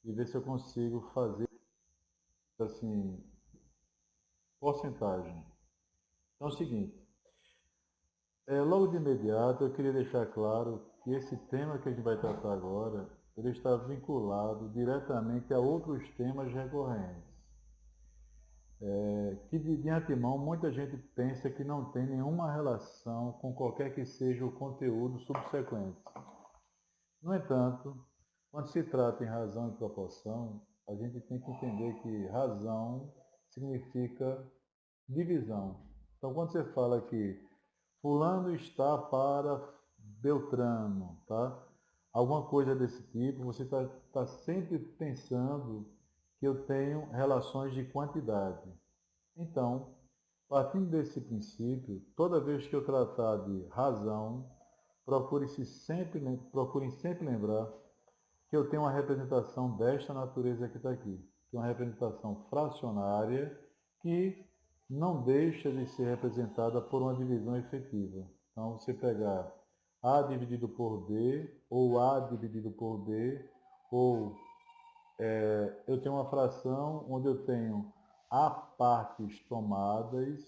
e ver se eu consigo fazer assim, porcentagem. Então é o seguinte, logo de imediato eu queria deixar claro que esse tema que a gente vai tratar agora, ele está vinculado diretamente a outros temas recorrentes. Que de antemão muita gente pensa que não tem nenhuma relação com qualquer que seja o conteúdo subsequente. No entanto, quando se trata em razão e proporção, a gente tem que entender que razão significa divisão. Então, quando você fala que fulano está para Beltrano, tá? Alguma coisa desse tipo, você está sempre pensando que eu tenho relações de quantidade. Então, partindo desse princípio, toda vez que eu tratar de razão, procurem sempre lembrar que eu tenho uma representação desta natureza que está aqui, que é uma representação fracionária que não deixa de ser representada por uma divisão efetiva. Então, você pegar A dividido por B, ou A dividido por B, ou eu tenho uma fração onde eu tenho A partes tomadas,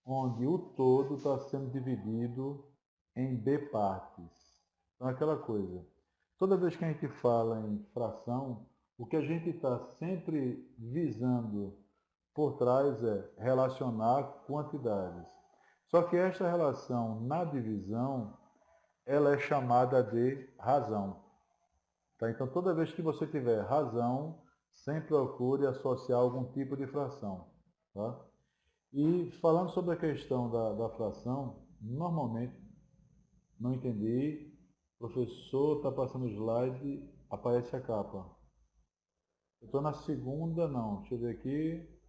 onde o todo está sendo dividido em B partes. Então, é aquela coisa. Toda vez que a gente fala em fração, o que a gente está sempre visando por trás é relacionar quantidades. Só que esta relação na divisão, ela é chamada de razão. Tá? Então, toda vez que você tiver razão, sempre procure associar algum tipo de fração. Tá? E falando sobre a questão da fração, normalmente, não entendi, o professor está passando o slide, aparece a capa. Eu estou na segunda, não, deixa eu ver aqui,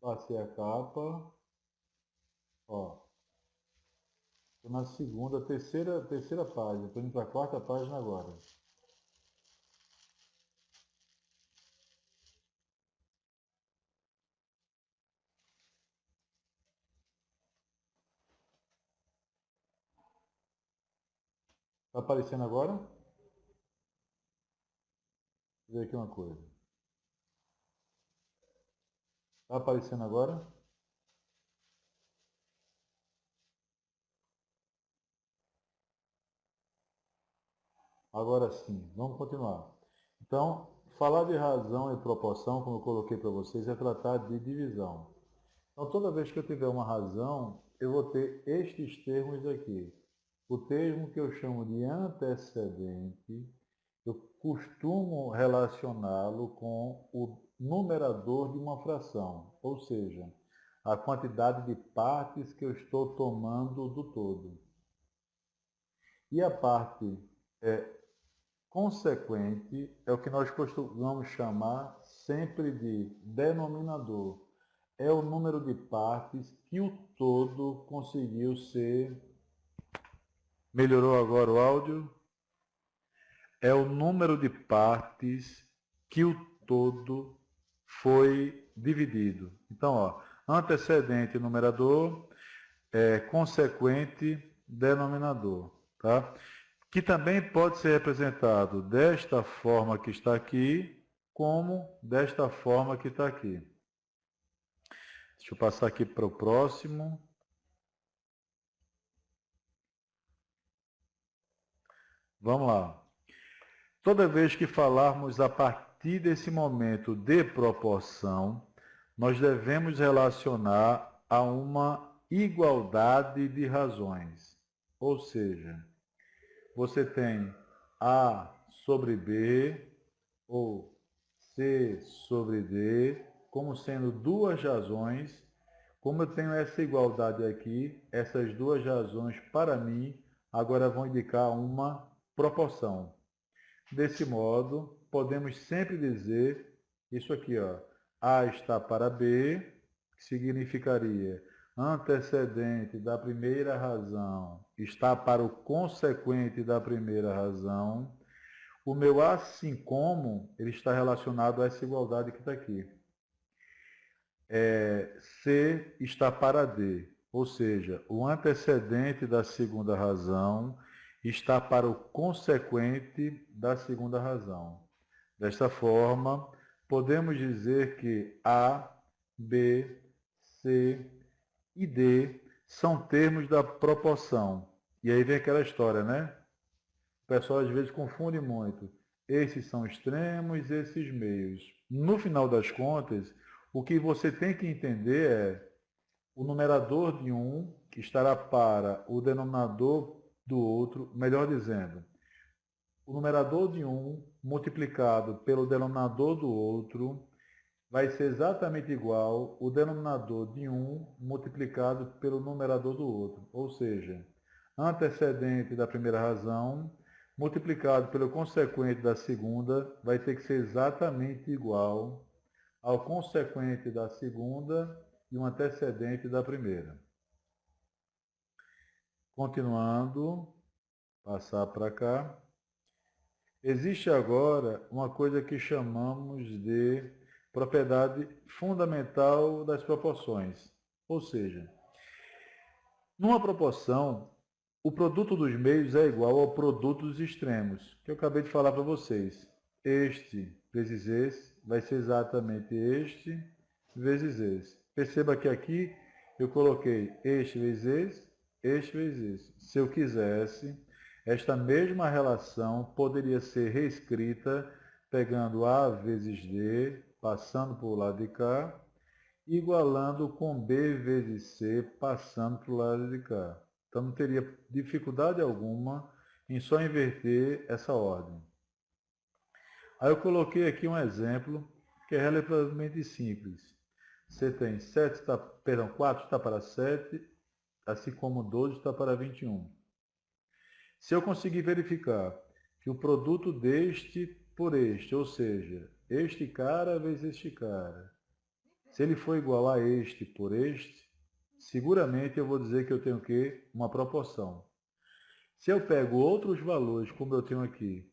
passei a capa, ó, estou na segunda, terceira página, estou indo para a quarta página agora. Está aparecendo agora? Deixa eu ver aqui uma coisa. Está aparecendo agora? Agora sim, vamos continuar. Então, falar de razão e proporção, como eu coloquei para vocês, é tratar de divisão. Então, toda vez que eu tiver uma razão, eu vou ter estes termos aqui. O termo que eu chamo de antecedente, eu costumo relacioná-lo com o numerador de uma fração, ou seja, a quantidade de partes que eu estou tomando do todo. E a parte consequente é o que nós costumamos chamar sempre de denominador. É o número de partes que o todo conseguiu ser. Melhorou agora o áudio? É o número de partes que o todo foi dividido. Então, ó, antecedente numerador, consequente denominador, tá? Que também pode ser representado desta forma que está aqui, como desta forma que está aqui. Deixa eu passar aqui para o próximo. Vamos lá. Toda vez que falarmos a partir desse momento de proporção, nós devemos relacionar a uma igualdade de razões. Ou seja, você tem A sobre B ou C sobre D como sendo duas razões. Como eu tenho essa igualdade aqui, essas duas razões para mim agora vão indicar uma proporção. Desse modo, podemos sempre dizer isso aqui, ó, A está para B, que significaria antecedente da primeira razão está para o consequente da primeira razão. O meu assim como, ele está relacionado a essa igualdade que está aqui. C está para D, ou seja, o antecedente da segunda razão está para o consequente da segunda razão. Desta forma, podemos dizer que A, B, C e D são termos da proporção. E aí vem aquela história, né? O pessoal às vezes confunde muito. Esses são extremos, esses meios. No final das contas, o que você tem que entender é o numerador de um que estará para o denominador do outro, melhor dizendo, o numerador de um multiplicado pelo denominador do outro vai ser exatamente igual o denominador de um multiplicado pelo numerador do outro. Ou seja, antecedente da primeira razão multiplicado pelo consequente da segunda vai ter que ser exatamente igual ao consequente da segunda e um antecedente da primeira. Continuando, passar para cá. Existe agora uma coisa que chamamos de propriedade fundamental das proporções. Ou seja, numa proporção, o produto dos meios é igual ao produto dos extremos, que eu acabei de falar para vocês. Este vezes esse vai ser exatamente este vezes esse. Perceba que aqui eu coloquei este vezes este vezes esse. Se eu quisesse, esta mesma relação poderia ser reescrita pegando A vezes D, passando para o lado de cá, igualando com B vezes C, passando para o lado de cá. Então não teria dificuldade alguma em só inverter essa ordem. Aí eu coloquei aqui um exemplo que é relativamente simples. Você tem 4 está para 7, assim como 12 está para 21. Se eu conseguir verificar que o produto deste por este, ou seja, este cara vezes este cara, se ele for igual a este por este, seguramente eu vou dizer que eu tenho o quê? Uma proporção. Se eu pego outros valores, como eu tenho aqui,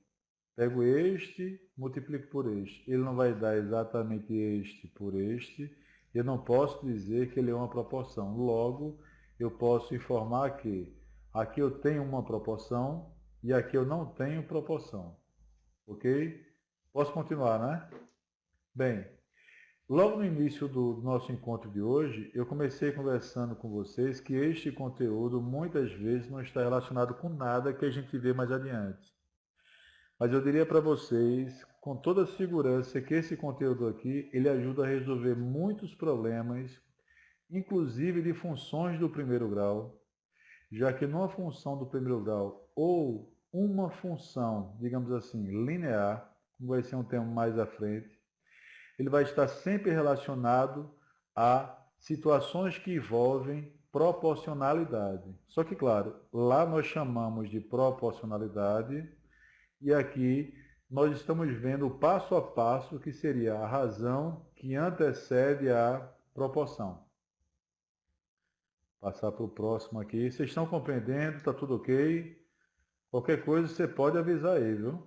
pego este, multiplico por este, ele não vai dar exatamente este por este, eu não posso dizer que ele é uma proporção. Logo, eu posso informar que aqui eu tenho uma proporção e aqui eu não tenho proporção. Ok? Posso continuar, né? Bem, logo no início do nosso encontro de hoje, eu comecei conversando com vocês que este conteúdo muitas vezes não está relacionado com nada que a gente vê mais adiante. Mas eu diria para vocês, com toda segurança, que esse conteúdo aqui, ele ajuda a resolver muitos problemas, inclusive de funções do primeiro grau, já que numa função do primeiro grau ou uma função, digamos assim, linear, como vai ser um termo mais à frente, ele vai estar sempre relacionado a situações que envolvem proporcionalidade. Só que, claro, lá nós chamamos de proporcionalidade e aqui nós estamos vendo o passo a passo que seria a razão que antecede a proporção. Passar para o próximo aqui. Vocês estão compreendendo? Está tudo ok? Qualquer coisa você pode avisar aí, viu?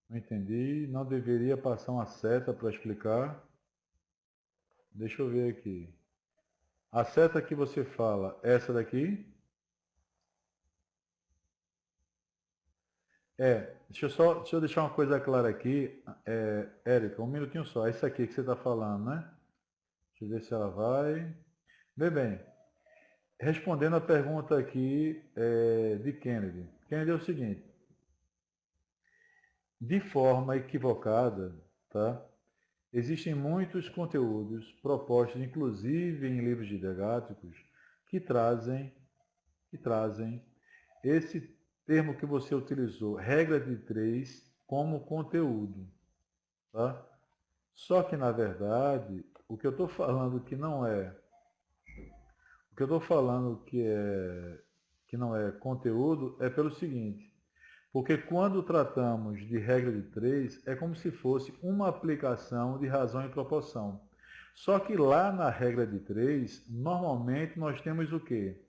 Não entendi. Não deveria passar uma seta para explicar. Deixa eu ver aqui. A seta que você fala, essa daqui? Deixa eu deixar uma coisa clara aqui. Érica, um minutinho só. Essa aqui que você está falando, né? Deixa eu ver se ela vai. Bem, respondendo a pergunta aqui de Kennedy. Kennedy é o seguinte. De forma equivocada, tá? Existem muitos conteúdos propostos, inclusive em livros didáticos, que trazem esse termo que você utilizou, regra de 3, como conteúdo. Tá? Só que, na verdade, o que eu estou falando que não é conteúdo é pelo seguinte, porque quando tratamos de regra de 3, é como se fosse uma aplicação de razão e proporção. Só que lá na regra de 3, normalmente nós temos o quê?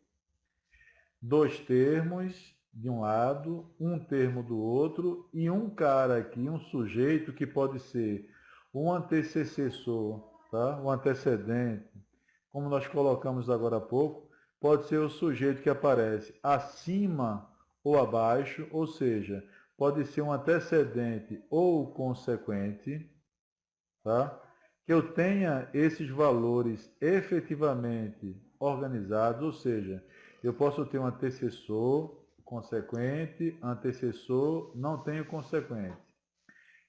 Dois termos de um lado, um termo do outro e um cara aqui, um sujeito que pode ser um antecessor, tá? Um antecedente, como nós colocamos agora há pouco, pode ser o sujeito que aparece acima ou abaixo, ou seja, pode ser um antecedente ou consequente, tá? Que eu tenha esses valores efetivamente organizados, ou seja, eu posso ter um antecessor, consequente, antecessor, não tenho consequente.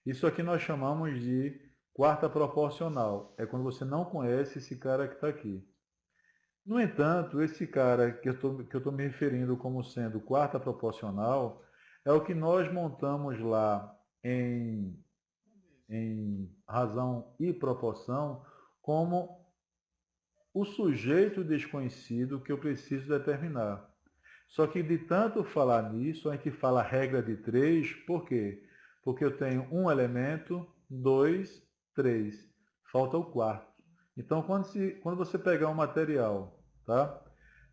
Isso aqui nós chamamos de quarta proporcional. É quando você não conhece esse cara que está aqui. No entanto, esse cara que eu estou me referindo como sendo quarta proporcional é o que nós montamos lá em razão e proporção como o sujeito desconhecido que eu preciso determinar. Só que de tanto falar nisso, a gente fala regra de três, por quê? Porque eu tenho um elemento, dois, três. Falta o quarto. Então, quando você pegar um material, tá?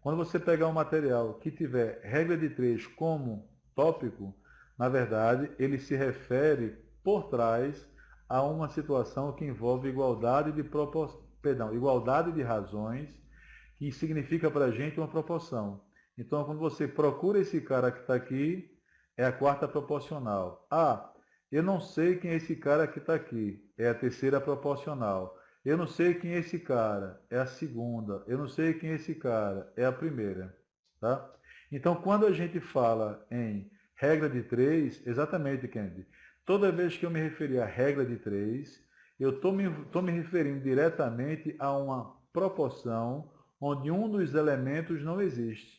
Quando você pegar um material que tiver regra de três como tópico, na verdade, ele se refere por trás a uma situação que envolve igualdade de razões, que significa para a gente uma proporção. Então, quando você procura esse cara que está aqui, é a quarta proporcional. Ah, eu não sei quem é esse cara que está aqui, é a terceira proporcional. Eu não sei quem é esse cara, é a segunda. Eu não sei quem é esse cara, é a primeira. Tá? Então, quando a gente fala em regra de três, exatamente, Kennedy, toda vez que eu me referir à regra de três, eu tô me referindo diretamente a uma proporção onde um dos elementos não existe.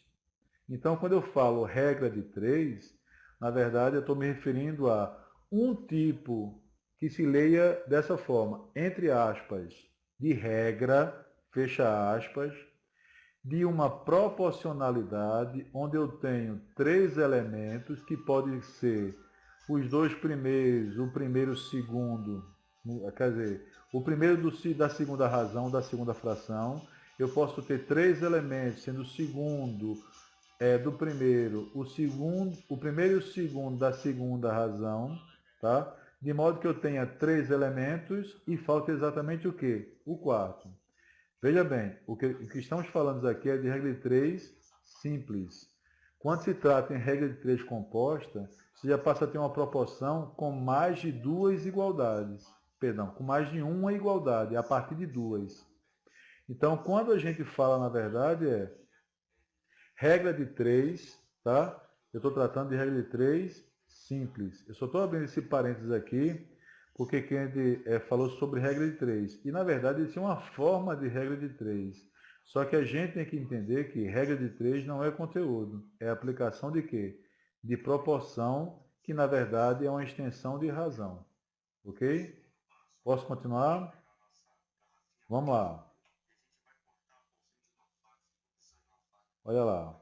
Então, quando eu falo regra de três, na verdade eu estou me referindo a um tipo que se leia dessa forma, entre aspas, de regra, fecha aspas, de uma proporcionalidade onde eu tenho três elementos que podem ser os dois primeiros, o primeiro, o segundo, quer dizer, o primeiro da segunda razão, da segunda fração. Eu posso ter três elementos, sendo o segundo do primeiro, o primeiro e o segundo da segunda razão, tá? De modo que eu tenha três elementos e falta exatamente o quê? O quarto. Veja bem, o que estamos falando aqui é de regra de três simples. Quando se trata em regra de três composta, você já passa a ter uma proporção com mais de duas igualdades. Perdão, com mais de uma igualdade, a partir de duas. Então, quando a gente fala, na verdade, regra de três, tá? Eu estou tratando de regra de três simples. Eu só estou abrindo esse parênteses aqui porque Kennedy falou sobre regra de três. E, na verdade, existe uma forma de regra de três. Só que a gente tem que entender que regra de três não é conteúdo. É aplicação de quê? De proporção, que, na verdade, é uma extensão de razão. Ok? Posso continuar? Vamos lá. Olha lá.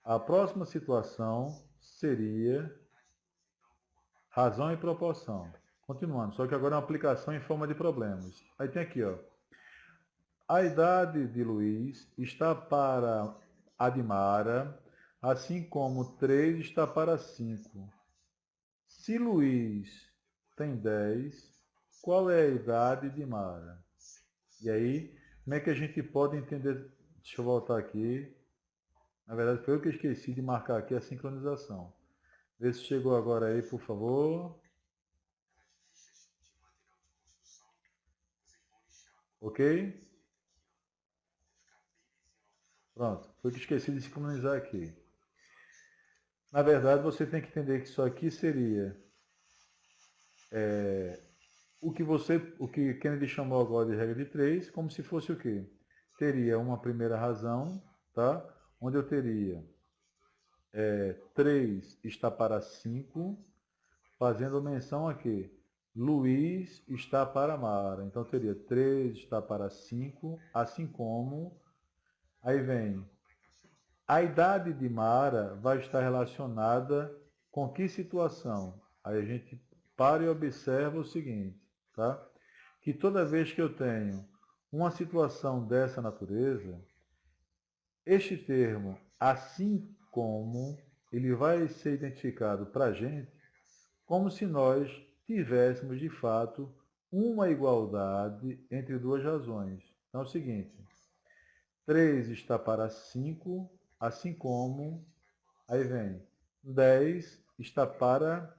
A próxima situação seria razão e proporção. Continuando, só que agora é uma aplicação em forma de problemas. Aí tem aqui, ó. A idade de Luiz está para a de Mara, assim como 3 está para 5. Se Luiz tem 10, qual é a idade de Mara? E aí, como é que a gente pode entender? Deixa eu voltar aqui. Na verdade, foi eu que esqueci de marcar aqui a sincronização. Vê se chegou agora aí, por favor. Ok? Pronto, foi que esqueci de sincronizar aqui. Na verdade, você tem que entender que isso aqui seria o que Kennedy chamou agora de regra de três, como se fosse o quê? Teria uma primeira razão, tá? Onde eu teria 3 está para 5, fazendo menção aqui. Luiz está para Mara. Então teria 3 está para 5, assim como. Aí vem a idade de Mara vai estar relacionada com que situação? Aí a gente para e observa o seguinte, tá? Que toda vez que eu tenho uma situação dessa natureza, este termo, assim como, ele vai ser identificado para a gente como se nós tivéssemos, de fato, uma igualdade entre duas razões. Então é o seguinte, 3 está para 5, assim como, aí vem, 10 está para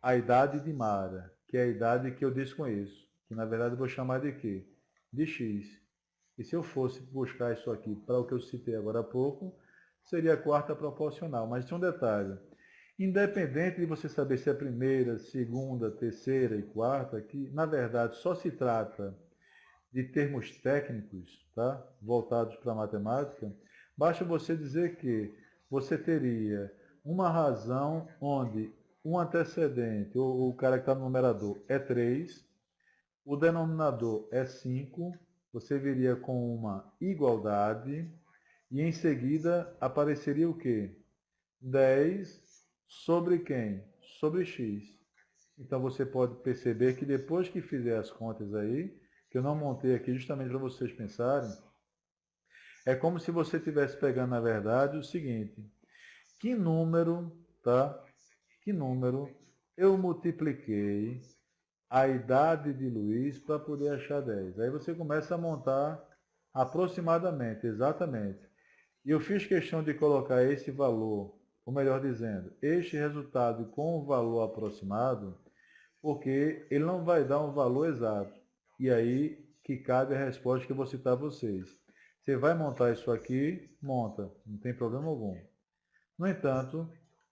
a idade de Mara, que é a idade que eu desconheço, que na verdade eu vou chamar de quê? De X. E se eu fosse buscar isso aqui para o que eu citei agora há pouco, seria a quarta proporcional. Mas tem um detalhe. Independente de você saber se é primeira, segunda, terceira e quarta, que na verdade só se trata de termos técnicos, tá? Voltados para a matemática, basta você dizer que você teria uma razão onde um antecedente, ou o cara que está no numerador, é 3, o denominador é 5, você viria com uma igualdade, e em seguida apareceria o quê? 10 sobre quem? Sobre x. Então você pode perceber que depois que fizer as contas aí, que eu não montei aqui justamente para vocês pensarem, é como se você estivesse pegando, na verdade, o seguinte: que número, tá? Que número eu multipliquei a idade de Luiz para poder achar 10? Aí você começa a montar aproximadamente, exatamente. E eu fiz questão de colocar esse valor, ou melhor dizendo, este resultado com o valor aproximado, porque ele não vai dar um valor exato. E aí que cabe a resposta que eu vou citar a vocês. Você vai montar isso aqui, monta, não tem problema algum. No entanto,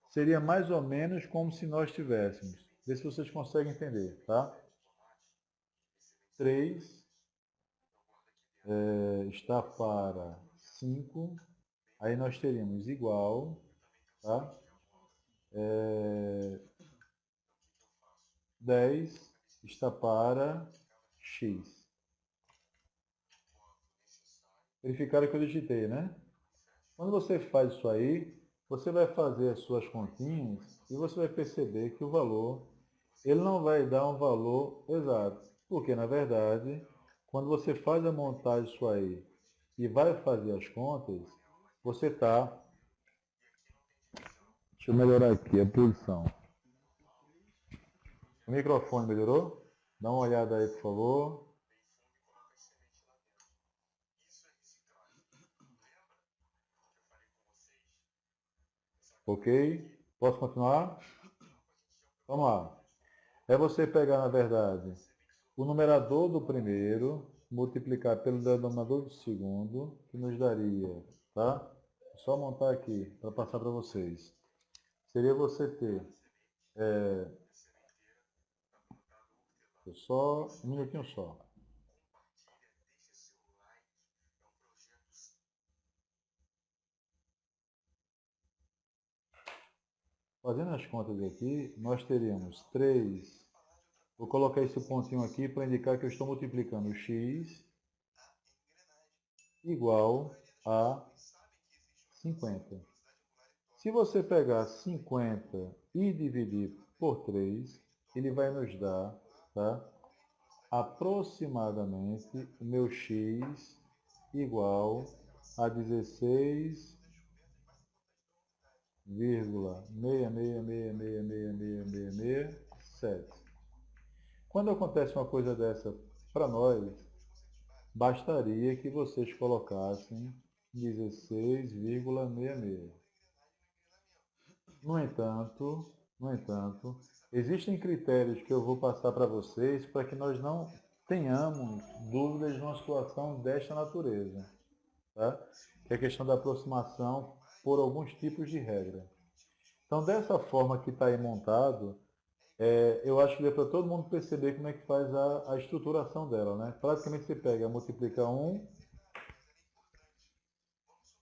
seria mais ou menos como se nós tivéssemos. Vê se vocês conseguem entender, tá? 3 está para 5, aí nós teríamos igual, tá? 10 está para x. Verificaram que eu digitei, né? Quando você faz isso aí, você vai fazer as suas continhas e você vai perceber que o valor, ele não vai dar um valor exato. Porque, na verdade, quando você faz a montagem disso aí e vai fazer as contas, você está... Deixa eu melhorar aqui a posição. O microfone melhorou? Dá uma olhada aí, por favor. Ok? Posso continuar? Vamos lá. É você pegar, na verdade, o numerador do primeiro, multiplicar pelo denominador do segundo, que nos daria, tá? É só montar aqui para passar para vocês. Seria você ter, só um minutinho só. Fazendo as contas aqui, nós teríamos 3. Vou colocar esse pontinho aqui para indicar que eu estou multiplicando x igual a 50. Se você pegar 50 e dividir por 3, ele vai nos dar, tá, aproximadamente o meu x igual a 16,666666667. Quando acontece uma coisa dessa para nós, bastaria que vocês colocassem 16,66. No entanto, existem critérios que eu vou passar para vocês para que nós não tenhamos dúvidas numa situação desta natureza, tá? Que é a questão da aproximação por alguns tipos de regra. Então, dessa forma que está aí montado, eu acho que deu para todo mundo perceber como é que faz a estruturação dela, né? Praticamente você pega, multiplica 1,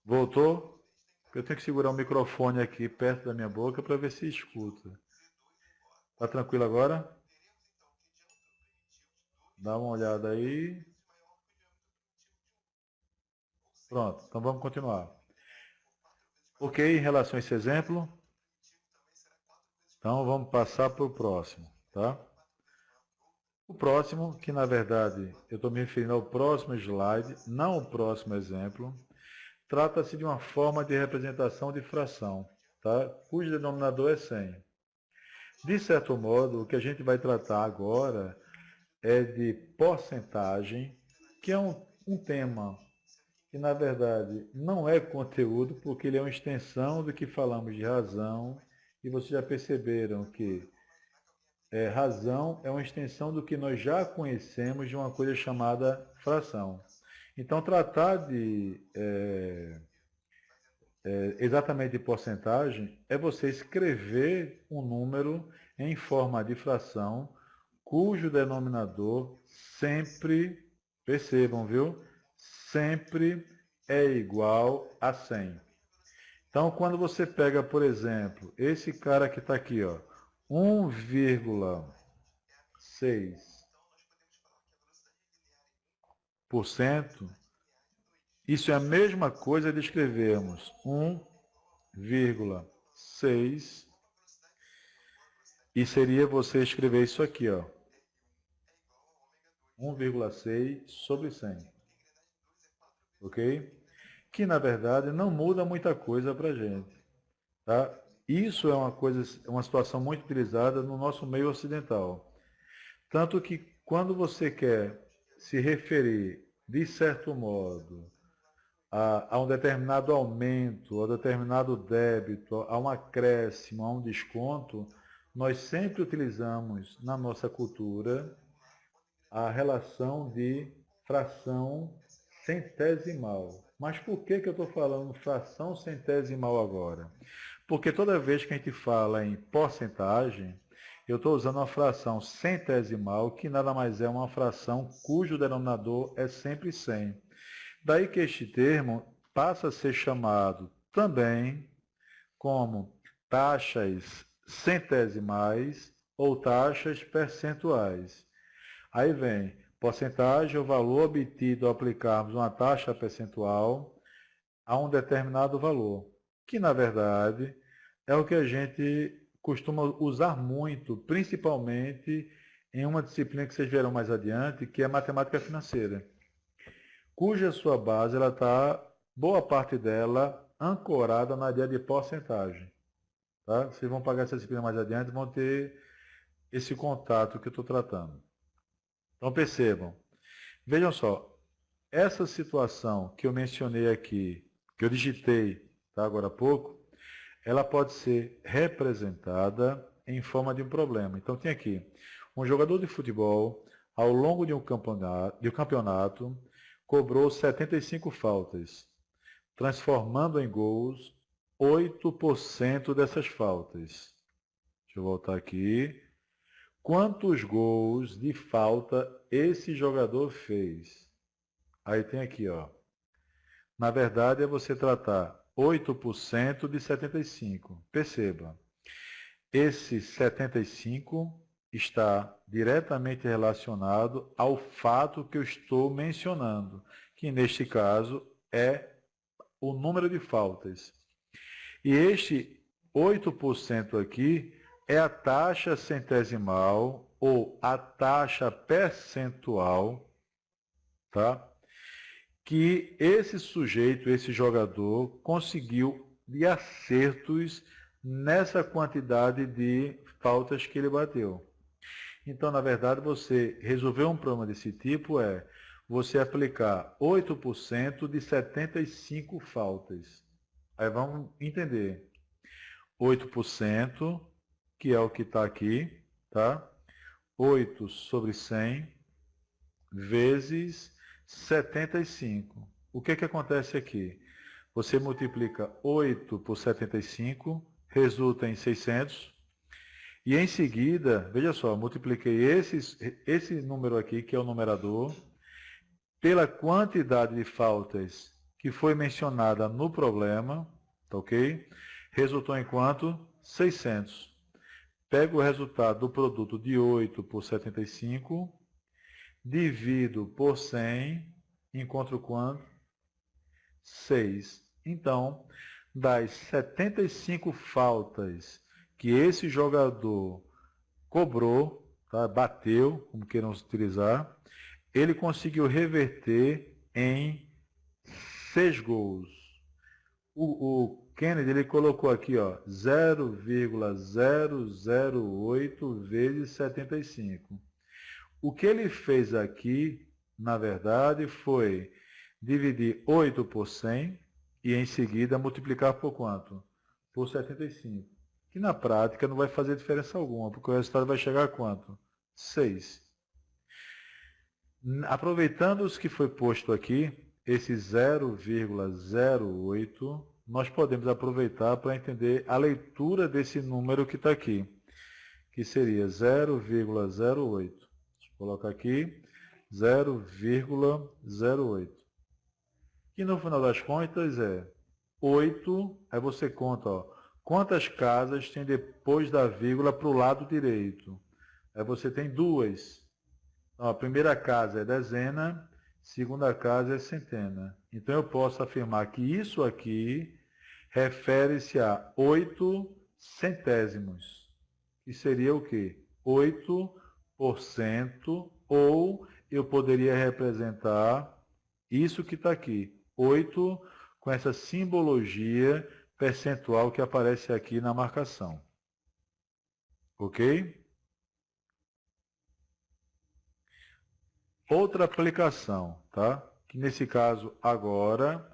voltou. Eu tenho que segurar o microfone aqui perto da minha boca para ver se escuta. Tá tranquilo agora? Dá uma olhada aí. Pronto, então vamos continuar. Ok, em relação a esse exemplo? Então vamos passar para o próximo, tá? O próximo, que na verdade eu estou me referindo ao próximo slide, não o próximo exemplo, trata-se de uma forma de representação de fração, tá? Cujo denominador é 100. De certo modo, o que a gente vai tratar agora é de porcentagem, que é um tema que na verdade não é conteúdo, porque ele é uma extensão do que falamos de razão, e vocês já perceberam que razão é uma extensão do que nós já conhecemos de uma coisa chamada fração. Então, tratar de exatamente de porcentagem é você escrever um número em forma de fração, cujo denominador sempre, percebam, viu? Sempre é igual a 100. Então, quando você pega, por exemplo, esse cara que está aqui, ó, 1,6%, isso é a mesma coisa de escrevermos 1,6 e seria você escrever isso aqui, ó, 1,6 sobre 100, ok? Que na verdade não muda muita coisa para a gente, tá? Isso é uma situação muito utilizada no nosso meio ocidental. Tanto que quando você quer se referir, de certo modo, a um determinado aumento, a um determinado débito, a um acréscimo, a um desconto, nós sempre utilizamos na nossa cultura a relação de fração centesimal. Mas por que eu estou falando fração centesimal agora? Porque toda vez que a gente fala em porcentagem, eu estou usando uma fração centesimal, que nada mais é uma fração cujo denominador é sempre 100. Daí que este termo passa a ser chamado também como taxas centesimais ou taxas percentuais. Aí vem porcentagem, o valor obtido ao aplicarmos uma taxa percentual a um determinado valor, que na verdade é o que a gente costuma usar muito, principalmente em uma disciplina que vocês verão mais adiante, que é matemática financeira, cuja sua base ela está, boa parte dela, ancorada na ideia de porcentagem. Tá? Vocês vão pagar essa disciplina mais adiante e vão ter esse contato que eu estou tratando. Então percebam, vejam só, essa situação que eu mencionei aqui, que eu digitei tá, agora há pouco, ela pode ser representada em forma de um problema. Então tem aqui, um jogador de futebol, ao longo de um campeonato cobrou 75 faltas, transformando em gols 8% dessas faltas. Deixa eu voltar aqui. Quantos gols de falta esse jogador fez? Aí tem aqui, ó. Na verdade, é você tratar 8% de 75. Perceba, esse 75 está diretamente relacionado ao fato que eu estou mencionando, que neste caso é o número de faltas. E este 8% aqui é a taxa centesimal ou a taxa percentual, tá? Que esse sujeito, esse jogador, conseguiu de acertos nessa quantidade de faltas que ele bateu. Então, na verdade, você resolver um problema desse tipo é você aplicar 8% de 75 faltas. Aí vamos entender. 8%, que é o que está aqui, tá? 8 sobre 100 vezes 75. O que acontece aqui? Você multiplica 8 por 75, resulta em 600. E em seguida, veja só, multipliquei esse número aqui, que é o numerador, pela quantidade de faltas que foi mencionada no problema, tá ok? Resultou em quanto? 600. Pego o resultado do produto de 8 por 75, divido por 100, encontro quanto? 6. Então, das 75 faltas que esse jogador cobrou, tá? Bateu, como queiram utilizar, ele conseguiu reverter em 6 gols. O Kennedy ele colocou aqui 0,008 vezes 75. O que ele fez aqui, na verdade, foi dividir 8 por 100 e em seguida multiplicar por quanto? Por 75. Que na prática não vai fazer diferença alguma, porque o resultado vai chegar a quanto? 6. Aproveitando os que foi posto aqui, esse 0,08, nós podemos aproveitar para entender a leitura desse número que está aqui, que seria 0,08. Deixa eu colocar aqui 0,08. Que no final das contas é 8, aí você conta, ó, quantas casas tem depois da vírgula para o lado direito. Aí você tem duas. Então, a primeira casa é dezena, a segunda casa é centena. Então eu posso afirmar que isso aqui refere-se a 8 centésimos. Que seria o quê? 8%, ou eu poderia representar isso que está aqui, 8 com essa simbologia percentual que aparece aqui na marcação. Ok? Outra aplicação, tá? Que nesse caso agora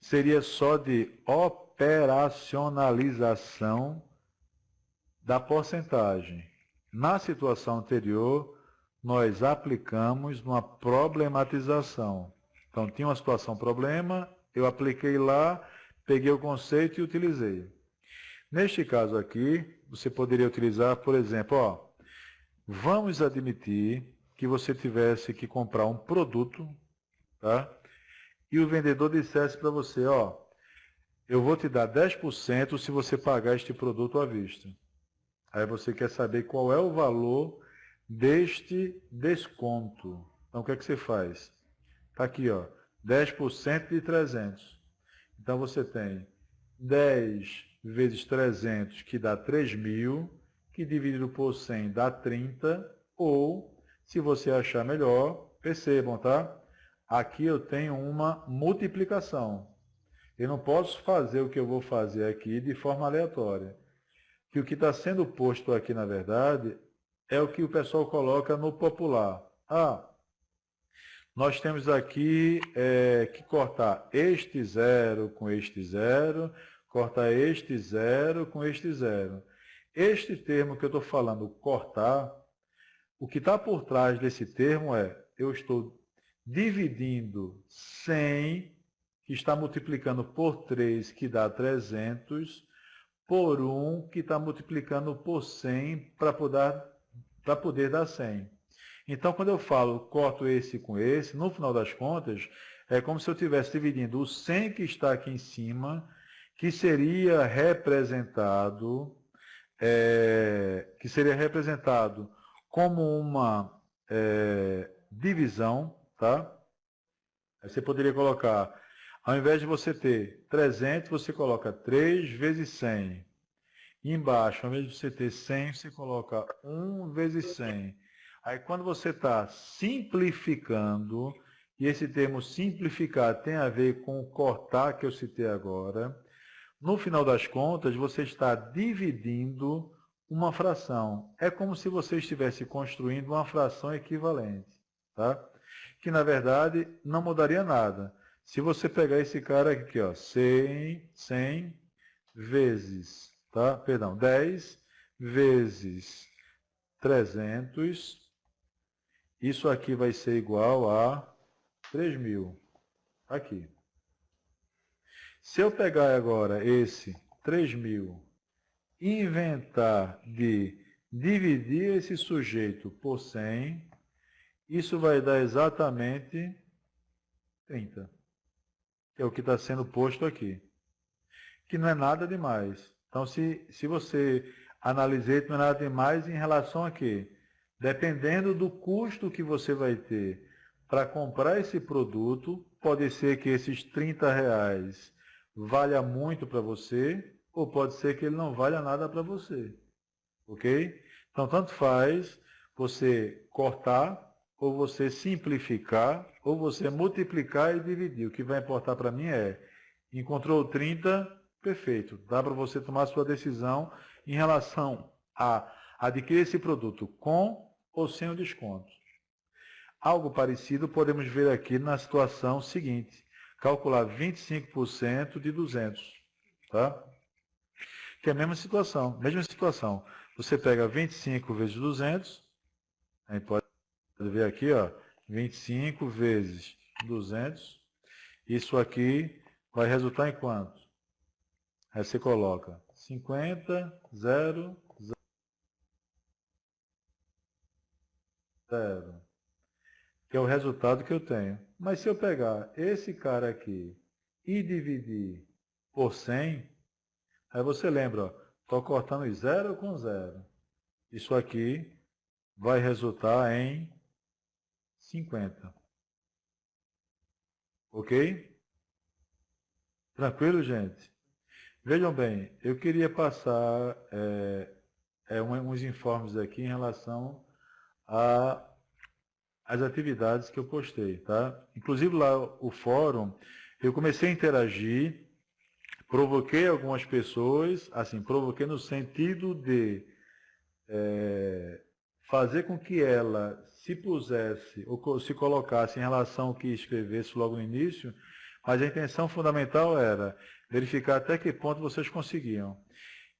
seria só de operacionalização da porcentagem. Na situação anterior, nós aplicamos uma problematização. Então, tinha uma situação problema, eu apliquei lá, peguei o conceito e utilizei. Neste caso aqui, você poderia utilizar, por exemplo, ó, vamos admitir que você tivesse que comprar um produto, tá? E o vendedor dissesse para você, ó, eu vou te dar 10% se você pagar este produto à vista. Aí você quer saber qual é o valor deste desconto. Então, o que é que você faz? Está aqui, ó, 10% de 300. Então, você tem 10 vezes 300, que dá 3.000, que dividido por 100 dá 30, ou, se você achar melhor, percebam, tá? Aqui eu tenho uma multiplicação. Eu não posso fazer o que eu vou fazer aqui de forma aleatória. Que o que está sendo posto aqui, na verdade, é o que o pessoal coloca no popular. Ah, nós temos aqui que cortar este zero com este zero, cortar este zero com este zero. Este termo que eu estou falando, cortar, o que está por trás desse termo é, eu estou dividindo 100, que está multiplicando por 3, que dá 300, por 1, que está multiplicando por 100 para poder dar 100. Então, quando eu falo corto esse com esse, no final das contas, é como se eu estivesse dividindo o 100 que está aqui em cima, que seria representado como uma divisão, tá? Aí você poderia colocar, ao invés de você ter 300, você coloca 3 vezes 100. E embaixo, ao invés de você ter 100, você coloca 1 vezes 100. Aí, quando você está simplificando, e esse termo simplificar tem a ver com o cortar que eu citei agora, no final das contas, você está dividindo uma fração. É como se você estivesse construindo uma fração equivalente, tá? Que, na verdade, não mudaria nada. Se você pegar esse cara aqui, ó, 100 vezes, tá? Perdão, 10 vezes 300, isso aqui vai ser igual a 3.000. Aqui. Se eu pegar agora esse 3.000 e inventar de dividir esse sujeito por 100, isso vai dar exatamente 30. Que é o que está sendo posto aqui. Que não é nada demais. Então, se você analisar, não é nada demais em relação a quê? Dependendo do custo que você vai ter para comprar esse produto, pode ser que esses R$ 30 valha muito para você, ou pode ser que ele não valha nada para você. Ok? Então, tanto faz você cortar, ou você simplificar, ou você multiplicar e dividir. O que vai importar para mim é, encontrou 30, perfeito. Dá para você tomar a sua decisão em relação a adquirir esse produto com ou sem o desconto. algo parecido podemos ver aqui na situação seguinte. Calcular 25% de 200. Tá? Que é a mesma situação. Você pega 25 vezes 200. A gente pode ver aqui, ó, 25 vezes 200. Isso aqui vai resultar em quanto? Aí você coloca 50, 0, 0, que é o resultado que eu tenho. Mas se eu pegar esse cara aqui e dividir por 100, aí você lembra, estou cortando 0 com 0. Isso aqui vai resultar em 50. Ok? Tranquilo, gente? Vejam bem, eu queria passar uns informes aqui em relação às atividades que eu postei, tá? Inclusive lá o fórum, eu comecei a interagir, provoquei algumas pessoas, assim, provoquei no sentido de fazer com que ela se pusesse ou se colocasse em relação ao que escrevesse logo no início, mas a intenção fundamental era verificar até que ponto vocês conseguiam.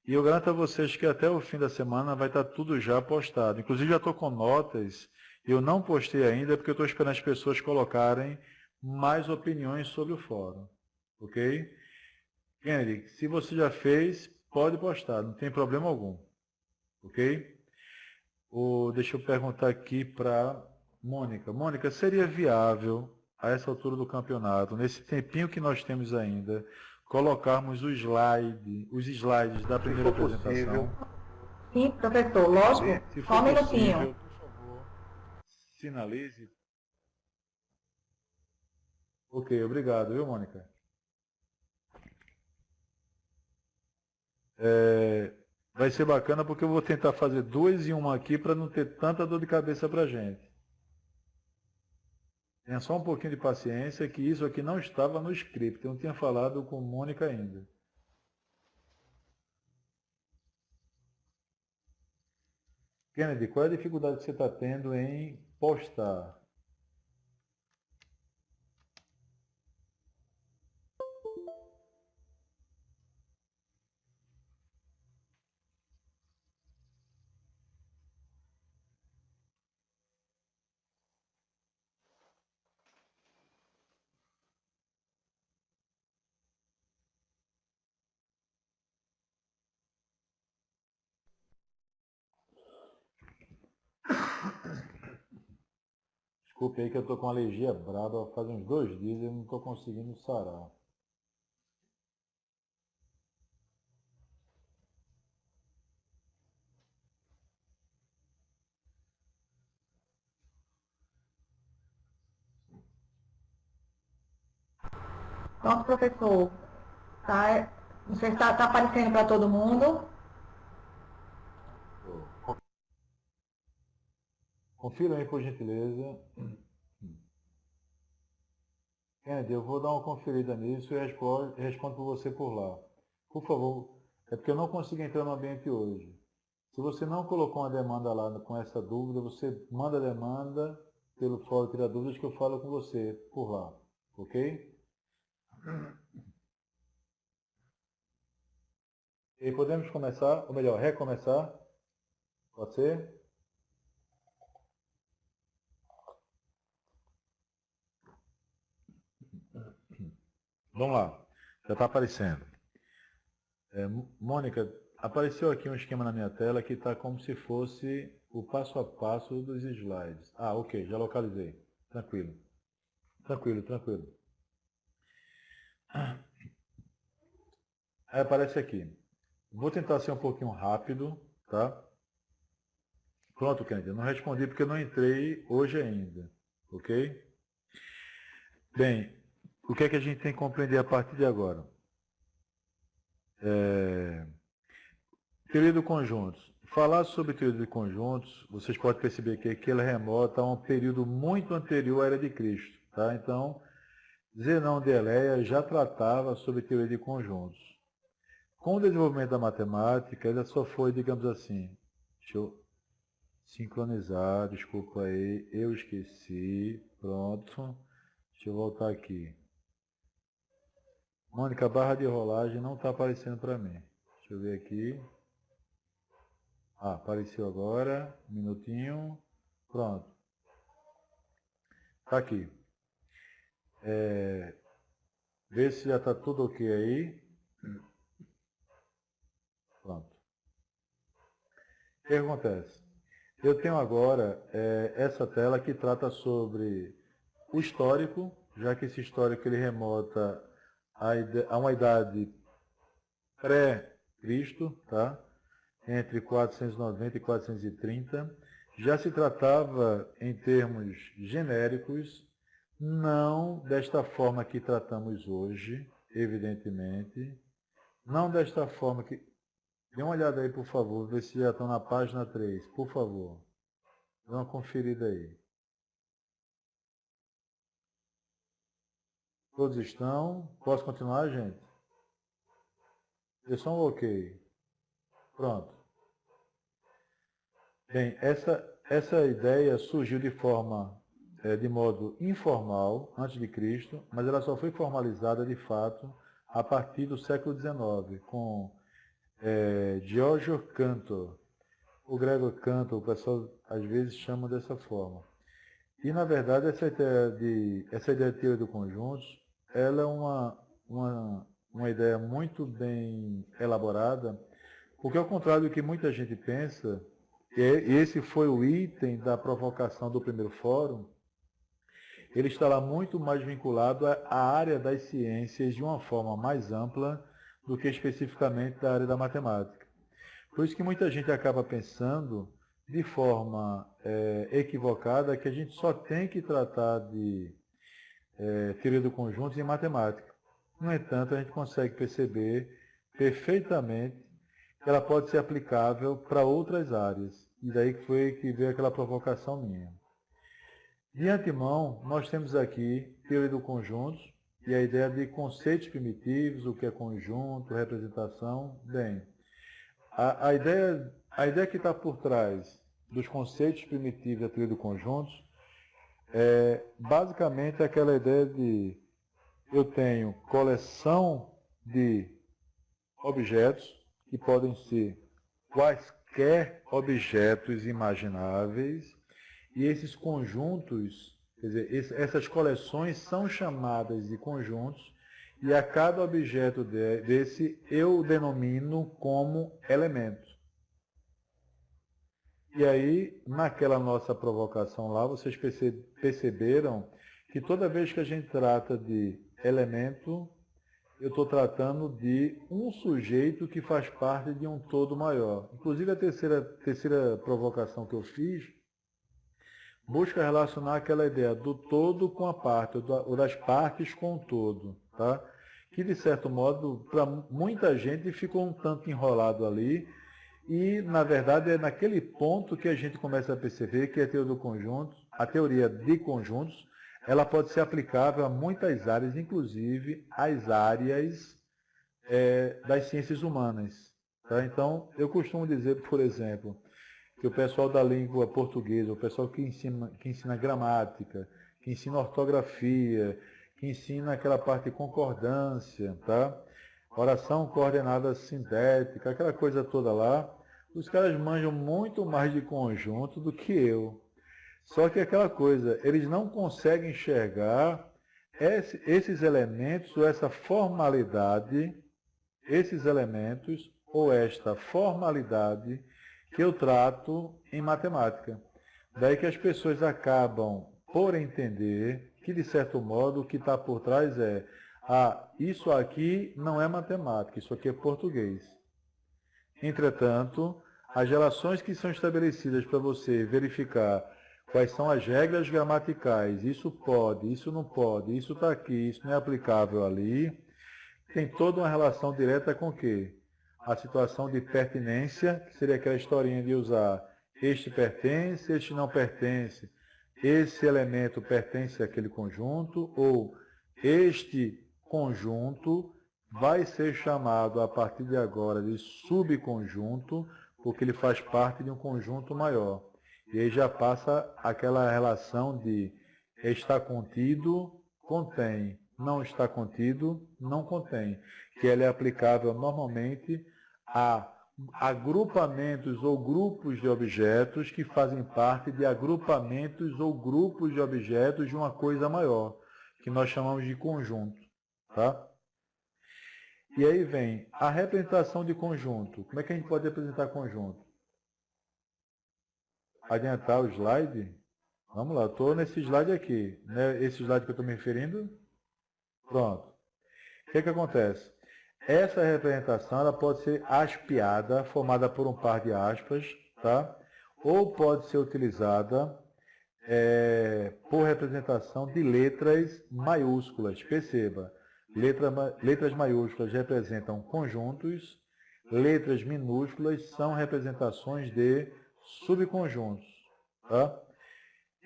E eu garanto a vocês que até o fim da semana vai estar tudo já postado. Inclusive já estou com notas, eu não postei ainda porque eu estou esperando as pessoas colocarem mais opiniões sobre o fórum. Ok? Kennedy, se você já fez, pode postar, não tem problema algum. Ok? Deixa eu perguntar aqui para Mônica. Mônica, seria viável, a essa altura do campeonato, nesse tempinho que nós temos ainda, colocarmos os slides da primeira apresentação? Sim, professor, lógico. Se Só for um minutinho. possível, por favor, sinalize. Ok, obrigado, viu, Mônica? Vai ser bacana porque eu vou tentar fazer 2 em 1 aqui para não ter tanta dor de cabeça para a gente. Tenha só um pouquinho de paciência, que isso aqui não estava no script. Eu não tinha falado com Mônica ainda. Kennedy, qual é a dificuldade que você está tendo em postar? Desculpe aí que eu estou com alergia braba, faz uns 2 dias e eu não estou conseguindo sarar. Pronto, professor. Tá, não sei se está aparecendo para todo mundo. Confira aí, por gentileza. Kennedy, eu vou dar uma conferida nisso e respondo por você por lá. Por favor, é porque eu não consigo entrar no ambiente hoje. Se você não colocou uma demanda lá com essa dúvida, você manda a demanda pelo fórum Tira Dúvidas que eu falo com você por lá. Ok? E podemos começar, ou melhor, recomeçar? Pode ser? Vamos lá. Já está aparecendo. Mônica, apareceu aqui um esquema na minha tela que está como se fosse o passo a passo dos slides. Ah, ok, já localizei. Tranquilo. Tranquilo, tranquilo. Aí aparece aqui. Vou tentar ser um pouquinho rápido, tá? Pronto, Kennedy. Eu não respondi porque eu não entrei hoje ainda. Ok? Bem, o que é que a gente tem que compreender a partir de agora? Teoria de conjuntos. Falar sobre teoria de conjuntos, vocês podem perceber que ela remota a um período muito anterior à Era de Cristo. Tá? Então, Zenão de Eleia já tratava sobre teoria de conjuntos. Com o desenvolvimento da matemática, ela só foi, digamos assim, Sincronizar, desculpa aí, eu esqueci. Pronto. Deixa eu voltar aqui. Mônica, a barra de rolagem não está aparecendo para mim. Deixa eu ver aqui. Ah, apareceu agora. Um minutinho. Pronto. Está aqui. Vê se já está tudo ok aí. Pronto. O que acontece? Eu tenho agora essa tela que trata sobre o histórico, já que esse histórico ele remota a uma idade pré-Cristo, tá? Entre 490 e 430. Já se tratava em termos genéricos, não desta forma que tratamos hoje, evidentemente, não desta forma que... Dê uma olhada aí, por favor, ver se já estão na página 3, por favor. Dê uma conferida aí. Todos estão? Posso continuar, gente? Dê só um ok. Pronto. Bem, essa ideia surgiu de modo informal, antes de Cristo, mas ela só foi formalizada, de fato, a partir do século XIX, com Giorgio Cantor. O Gregor Cantor, o pessoal às vezes chama dessa forma. E, na verdade, essa ideia de teoria do conjuntos, ela é uma ideia muito bem elaborada, porque, ao contrário do que muita gente pensa, e esse foi o item da provocação do primeiro fórum, ele está lá muito mais vinculado à área das ciências de uma forma mais ampla do que especificamente da área da matemática. Por isso que muita gente acaba pensando de forma equivocada que a gente só tem que tratar de teoria do conjunto em matemática. No entanto, a gente consegue perceber perfeitamente que ela pode ser aplicável para outras áreas. E daí que veio aquela provocação minha. De antemão, nós temos aqui teoria do conjunto e a ideia de conceitos primitivos, o que é conjunto, representação. Bem, a ideia que está por trás dos conceitos primitivos da teoria do conjunto é basicamente aquela ideia de eu tenho coleção de objetos que podem ser quaisquer objetos imagináveis e esses conjuntos, quer dizer, essas coleções são chamadas de conjuntos e a cada objeto desse eu denomino como elemento. E aí, naquela nossa provocação lá, vocês perceberam que toda vez que a gente trata de elemento, eu estou tratando de um sujeito que faz parte de um todo maior. Inclusive, a terceira provocação que eu fiz busca relacionar aquela ideia do todo com a parte, ou das partes com o todo, tá? Que, de certo modo, para muita gente ficou um tanto enrolado ali, e, na verdade, é naquele ponto que a gente começa a perceber que a teoria de conjuntos, ela pode ser aplicável a muitas áreas, inclusive as áreas das ciências humanas. Tá? Então, eu costumo dizer, por exemplo, que o pessoal da língua portuguesa, o pessoal que ensina gramática, que ensina ortografia, que ensina aquela parte de concordância, tá? Oração coordenada sintética, aquela coisa toda lá, os caras manjam muito mais de conjunto do que eu. Só que aquela coisa, eles não conseguem enxergar esses elementos ou essa formalidade, esses elementos ou esta formalidade que eu trato em matemática. Daí que as pessoas acabam por entender que, de certo modo, o que está por trás é isso aqui não é matemática, isso aqui é português. Entretanto, as relações que são estabelecidas para você verificar quais são as regras gramaticais, isso pode, isso não pode, isso está aqui, isso não é aplicável ali, tem toda uma relação direta com o quê? A situação de pertinência, que seria aquela historinha de usar este pertence, este não pertence, esse elemento pertence àquele conjunto, ou este conjunto vai ser chamado a partir de agora de subconjunto, porque ele faz parte de um conjunto maior. E aí já passa aquela relação de está contido, contém, não está contido, não contém, que ela é aplicável normalmente a agrupamentos ou grupos de objetos que fazem parte de agrupamentos ou grupos de objetos de uma coisa maior, que nós chamamos de conjunto. Tá? E aí vem a representação de conjunto. Como é que a gente pode representar conjunto? Adiantar o slide? Vamos lá, estou nesse slide aqui. Né? Esse slide que eu estou me referindo? Pronto. O que acontece? Essa representação ela pode ser aspeada, formada por um par de aspas, tá? Ou pode ser utilizada por representação de letras maiúsculas. Perceba, letras maiúsculas representam conjuntos, letras minúsculas são representações de subconjuntos. Tá?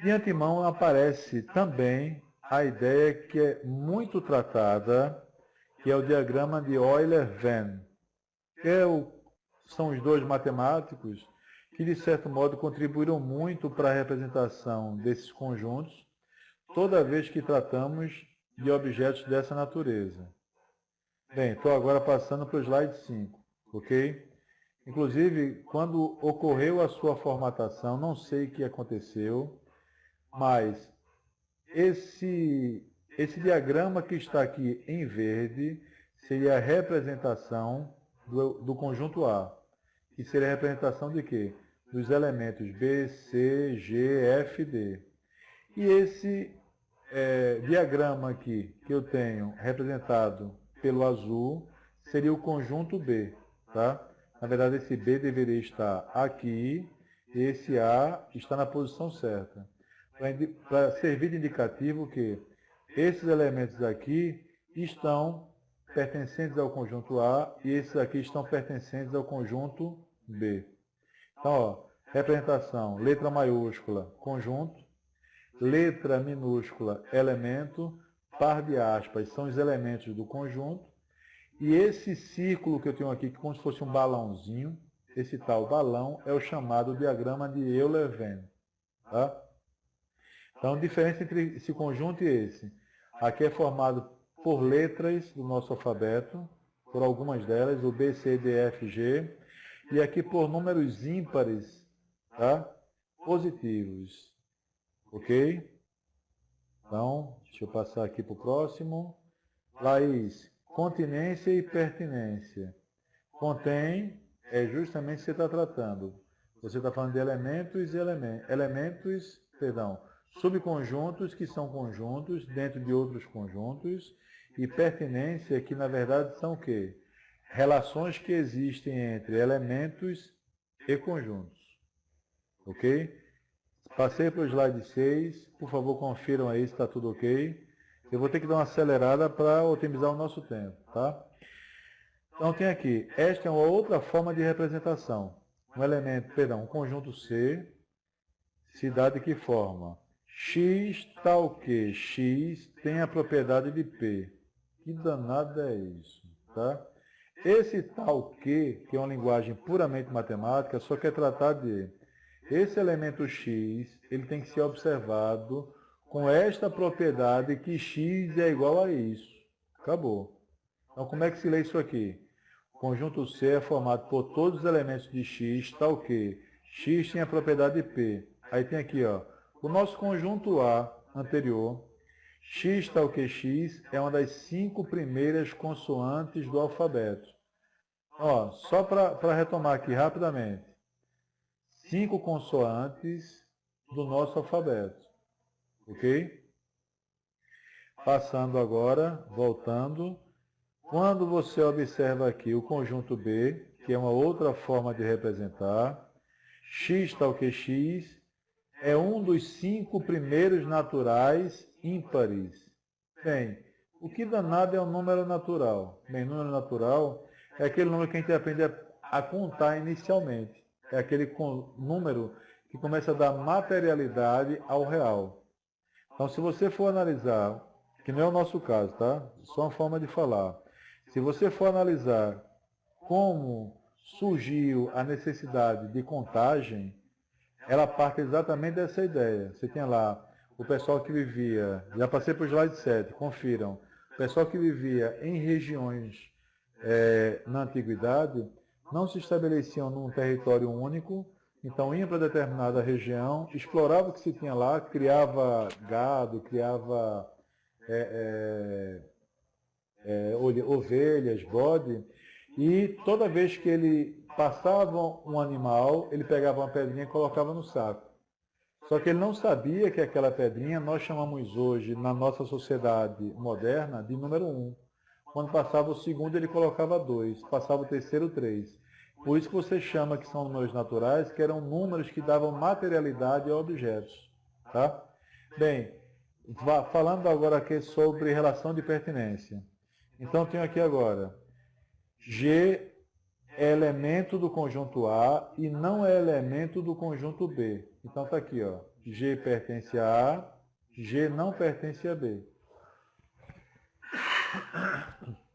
De antemão aparece também a ideia que é muito tratada, que é o diagrama de Euler-Venn, que são os dois matemáticos que, de certo modo, contribuíram muito para a representação desses conjuntos, toda vez que tratamos de objetos dessa natureza. Bem, estou agora passando para o slide 5, ok? Inclusive, quando ocorreu a sua formatação, não sei o que aconteceu, mas esse diagrama que está aqui em verde seria a representação do conjunto A, que seria a representação de quê? Dos elementos B, C, G, F, D. E esse diagrama aqui, que eu tenho representado pelo azul, seria o conjunto B. Tá? Na verdade, esse B deveria estar aqui, e esse A está na posição certa. Para servir de indicativo que esses elementos aqui estão pertencentes ao conjunto A e esses aqui estão pertencentes ao conjunto B. Então, ó, representação, letra maiúscula, conjunto, letra minúscula, elemento, par de aspas são os elementos do conjunto, e esse círculo que eu tenho aqui, que como se fosse um balãozinho, esse tal balão é o chamado diagrama de Euler-Venn. Tá? Então, a diferença entre esse conjunto e esse. Aqui é formado por letras do nosso alfabeto, por algumas delas, o B, C, D, F, G, e aqui por números ímpares, tá? Positivos. Ok? Então, deixa eu passar aqui para o próximo. Laís, continência e pertinência. Contém é justamente o que você está tratando. Você está falando de elementos e subconjuntos que são conjuntos dentro de outros conjuntos, e pertinência que na verdade são o quê? Relações que existem entre elementos e conjuntos. Ok? Passei para o slide 6, por favor confiram aí se está tudo ok. Eu vou ter que dar uma acelerada para otimizar o nosso tempo, tá? Então tem aqui, esta é uma outra forma de representação. Um conjunto C, se dá de que forma? X tal que X tem a propriedade de P. Que danado é isso? Tá? Esse tal que é uma linguagem puramente matemática, só quer tratar de esse elemento X, ele tem que ser observado com esta propriedade que X é igual a isso. Acabou. Então como é que se lê isso aqui? O conjunto C é formado por todos os elementos de X, tal que X tem a propriedade de P. Aí tem aqui, ó, o nosso conjunto A anterior, X tal que X é uma das 5 primeiras consoantes do alfabeto. Ó, só para retomar aqui rapidamente. 5 consoantes do nosso alfabeto. Ok? Passando agora, voltando. Quando você observa aqui o conjunto B, que é uma outra forma de representar, X tal que X é um dos 5 primeiros naturais ímpares. Bem, o que danado é um número natural? Bem, número natural é aquele número que a gente aprende a contar inicialmente. É aquele número que começa a dar materialidade ao real. Então, se você for analisar, que não é o nosso caso, tá? Só uma forma de falar. Se você for analisar como surgiu a necessidade de contagem, ela parte exatamente dessa ideia. Você tinha lá o pessoal que vivia, já passei para o slide 7, confiram, o pessoal que vivia em regiões na antiguidade não se estabeleciam num território único, então iam para determinada região, explorava o que se tinha lá, criava gado, criava ovelhas, bode, e toda vez que ele passava um animal, ele pegava uma pedrinha e colocava no saco. Só que ele não sabia que aquela pedrinha nós chamamos hoje, na nossa sociedade moderna, de número 1. Quando passava o segundo, ele colocava 2, passava o terceiro, 3. Por isso que você chama que são números naturais, que eram números que davam materialidade a objetos. Tá? Bem, falando agora aqui sobre relação de pertinência. Então, tenho aqui agora, G é elemento do conjunto A e não é elemento do conjunto B. Então está aqui, ó, G pertence a A, G não pertence a B.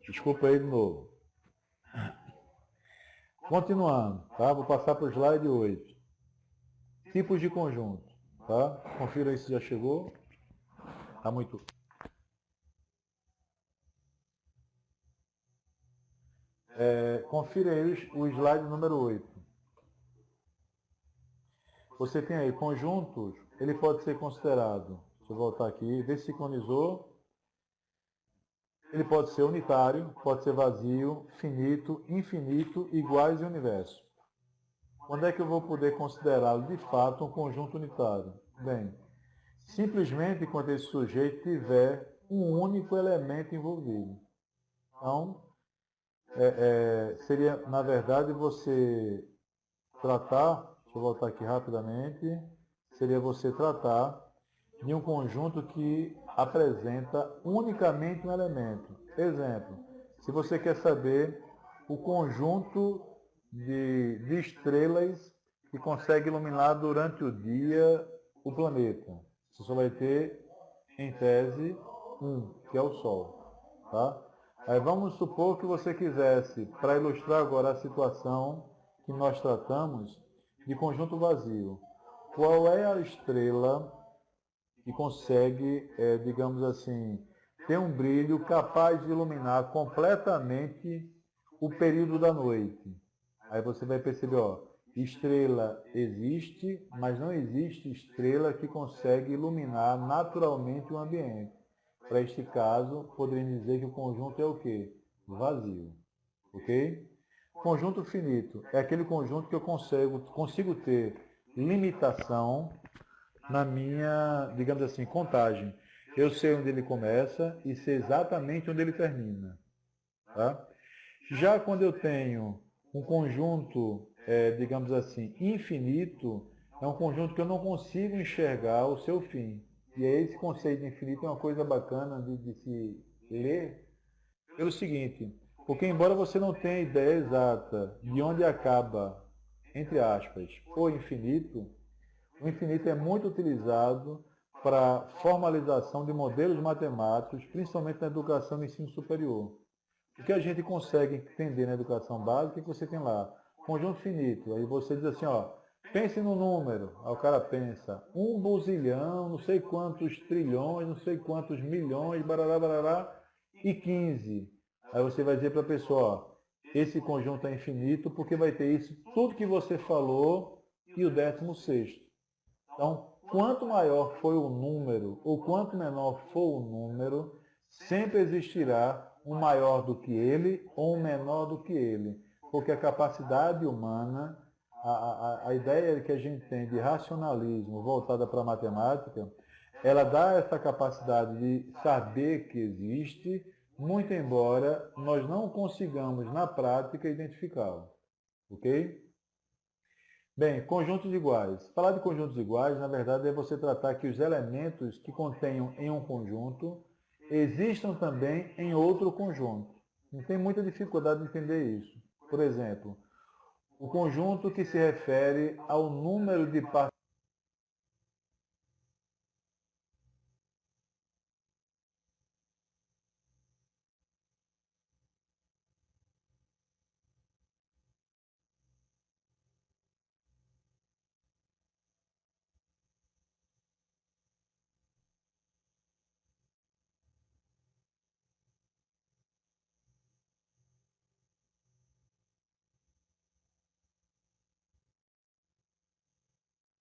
Desculpa aí de novo. Continuando, tá? Vou passar para o slide 8. Tipos de conjunto, tá? Confira aí se já chegou. Tá muito... confira aí o slide número 8. Você tem aí conjuntos, ele pode ser considerado, deixa eu voltar aqui, vê se sincronizou. Ele pode ser unitário, pode ser vazio, finito, infinito, iguais e universo. Quando é que eu vou poder considerá-lo de fato um conjunto unitário? Bem, simplesmente quando esse sujeito tiver um único elemento envolvido. Então, seria, na verdade, você tratar, deixa eu voltar aqui rapidamente, seria você tratar de um conjunto que apresenta unicamente um elemento. Exemplo, se você quer saber o conjunto de estrelas que consegue iluminar durante o dia o planeta, você só vai ter, em tese, um, que é o Sol. Tá? Aí vamos supor que você quisesse, para ilustrar agora a situação que nós tratamos, de conjunto vazio. Qual é a estrela que consegue, digamos assim, ter um brilho capaz de iluminar completamente o período da noite? Aí você vai perceber, ó, estrela existe, mas não existe estrela que consegue iluminar naturalmente o ambiente. Para este caso, poderíamos dizer que o conjunto é o quê? Vazio. Ok? Conjunto finito é aquele conjunto que eu consigo ter limitação na minha, digamos assim, contagem. Eu sei onde ele começa e sei exatamente onde ele termina. Tá? Já quando eu tenho um conjunto, digamos assim, infinito, é um conjunto que eu não consigo enxergar o seu fim. E aí esse conceito de infinito é uma coisa bacana de se ler pelo seguinte, porque embora você não tenha ideia exata de onde acaba, entre aspas, o infinito é muito utilizado para formalização de modelos matemáticos, principalmente na educação no ensino superior. O que a gente consegue entender na educação básica é que você tem lá conjunto finito, aí você diz assim, ó, pense no número, aí o cara pensa, 1 bazilhão, não sei quantos trilhões, não sei quantos milhões, barará, barará, e 15. Aí você vai dizer para a pessoa, ó, esse conjunto é infinito porque vai ter isso, tudo que você falou e o 16º. Então, quanto maior foi o número, ou quanto menor for o número, sempre existirá um maior do que ele ou um menor do que ele. Porque a capacidade humana, a ideia que a gente tem de racionalismo voltada para a matemática, ela dá essa capacidade de saber que existe, muito embora nós não consigamos, na prática, identificá-lo. Ok? Bem, conjuntos iguais. Falar de conjuntos iguais, na verdade, é você tratar que os elementos que contenham em um conjunto existam também em outro conjunto. Não tem muita dificuldade de entender isso. Por exemplo, o conjunto que se refere ao número de partes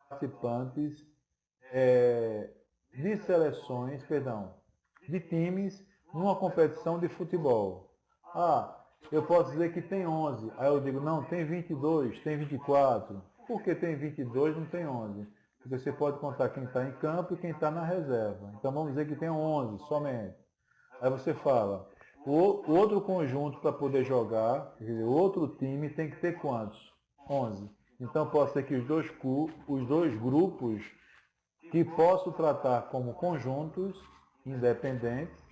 participantes de seleções, perdão, de times numa competição de futebol. Ah, eu posso dizer que tem 11. Aí eu digo, não, tem 22, tem 24. Por que tem 22 não tem 11? Porque você pode contar quem está em campo e quem está na reserva. Então vamos dizer que tem 11 somente. Aí você fala, o outro conjunto para poder jogar, quer dizer, o outro time tem que ter quantos? 11. Então pode ser que os dois grupos que posso tratar como conjuntos independentes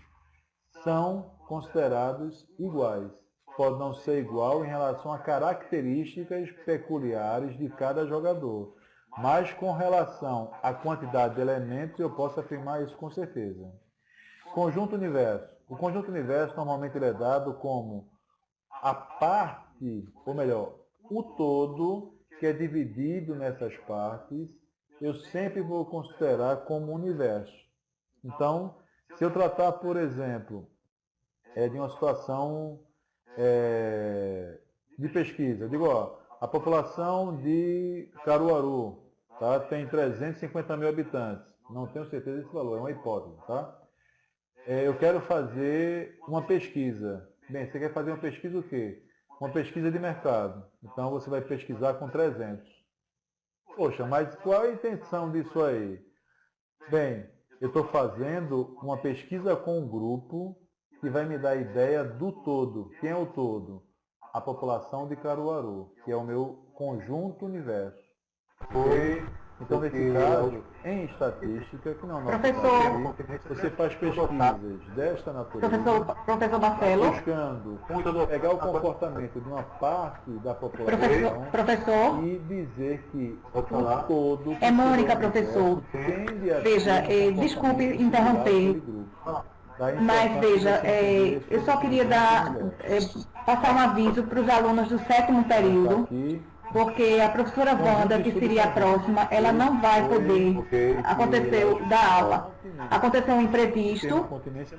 são considerados iguais. Pode não ser igual em relação a características peculiares de cada jogador, mas com relação à quantidade de elementos eu posso afirmar isso com certeza. Conjunto universo. O conjunto universo normalmente ele é dado como a parte, ou melhor, o todo que é dividido nessas partes, eu sempre vou considerar como universo. Então, se eu tratar, por exemplo, de uma situação de pesquisa, eu digo, ó, a população de Caruaru tá, tem 350 mil habitantes. Não tenho certeza desse valor, é uma hipótese. Tá? Eu quero fazer uma pesquisa. Bem, você quer fazer uma pesquisa o quê? Uma pesquisa de mercado. Então você vai pesquisar com 300. Poxa, mas qual a intenção disso aí? Bem, eu estou fazendo uma pesquisa com um grupo que vai me dar a ideia do todo. Quem é o todo? A população de Caruaru, que é o meu conjunto universo. Ok? Então, nesse caso, em estatística, que não é o nosso caso aqui, você faz pesquisas desta natureza, Professor Marcelo, buscando pegar o comportamento de uma parte da população professor, e dizer que o todo que é Mônica, seria o professor. universo tende a Veja, ter um desculpe comportamento interromper, similar àquele grupo. Daí a mas importância veja, de você entender eu sobre só o queria conjunto universo. passar um aviso para os alunos do sétimo Então, tá período, aqui, porque a professora Wanda, que seria a próxima, ela não vai poder, aconteceu da aula, aconteceu um imprevisto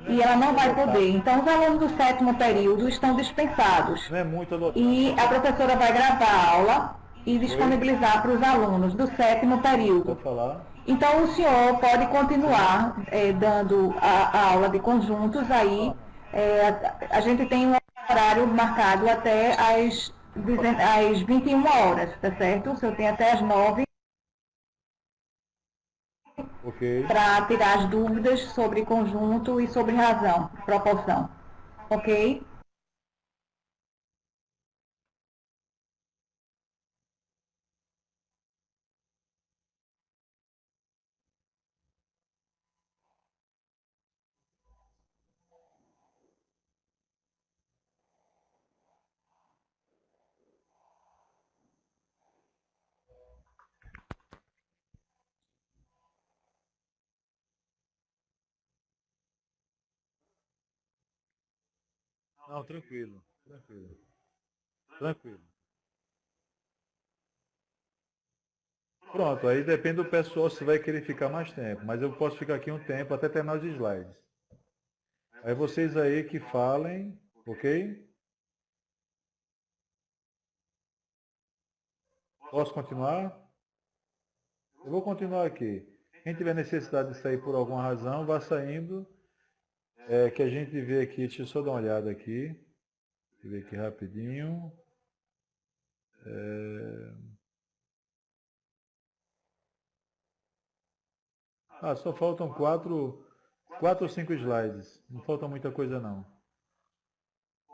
e ela não vai poder. Então, os alunos do sétimo período estão dispensados não é muito adotado. e a professora vai gravar a aula e disponibilizar para os alunos do sétimo período. Pode falar? Então, o senhor pode continuar dando a aula de conjuntos aí. A gente tem um horário marcado até às 21 horas, tá certo? O senhor tem até às 9 Ok. para tirar as dúvidas sobre conjunto e sobre razão, proporção. Ok? Não, tranquilo, tranquilo, tranquilo. Pronto, aí depende do pessoal se vai querer ficar mais tempo, mas eu posso ficar aqui um tempo até terminar os slides. Aí vocês aí que falem, ok? Posso continuar? Eu vou continuar aqui. Quem tiver necessidade de sair por alguma razão, vá saindo. Que a gente vê aqui, deixa eu só dar uma olhada aqui. Deixa eu ver aqui rapidinho. Só faltam quatro ou cinco slides. Não falta muita coisa não.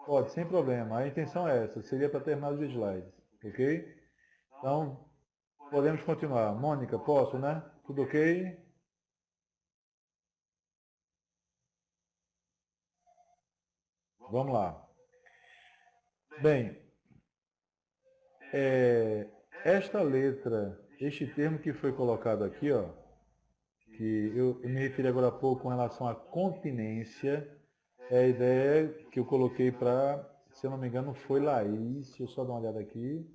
Pode, sem problema. A intenção é essa, seria para terminar os slides, ok? Então, podemos continuar. Mônica, posso, né? Tudo ok? Vamos lá. Bem, esta letra, este termo que foi colocado aqui, ó, que eu me referi agora há pouco com relação à continência, é a ideia que eu coloquei para, se eu não me engano, foi Laís, deixa eu só dar uma olhada aqui.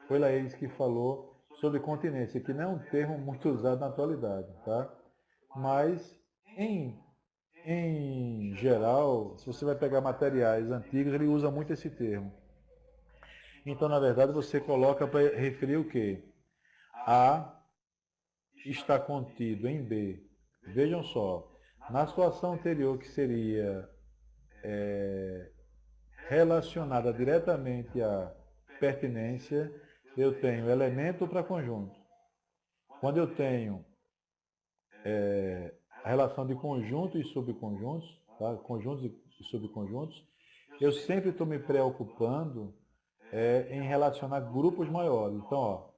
Foi Laís que falou sobre continência, que não é um termo muito usado na atualidade, tá? Mas, em geral, se você vai pegar materiais antigos, ele usa muito esse termo. Então, na verdade, você coloca para referir o quê? A está contido em B. Vejam só, na situação anterior, que seria relacionada diretamente à pertinência, eu tenho elemento para conjunto. Quando eu tenho a relação de conjunto e subconjuntos, tá? Conjuntos e subconjuntos, eu sempre estou me preocupando em relacionar grupos maiores. Então, ó,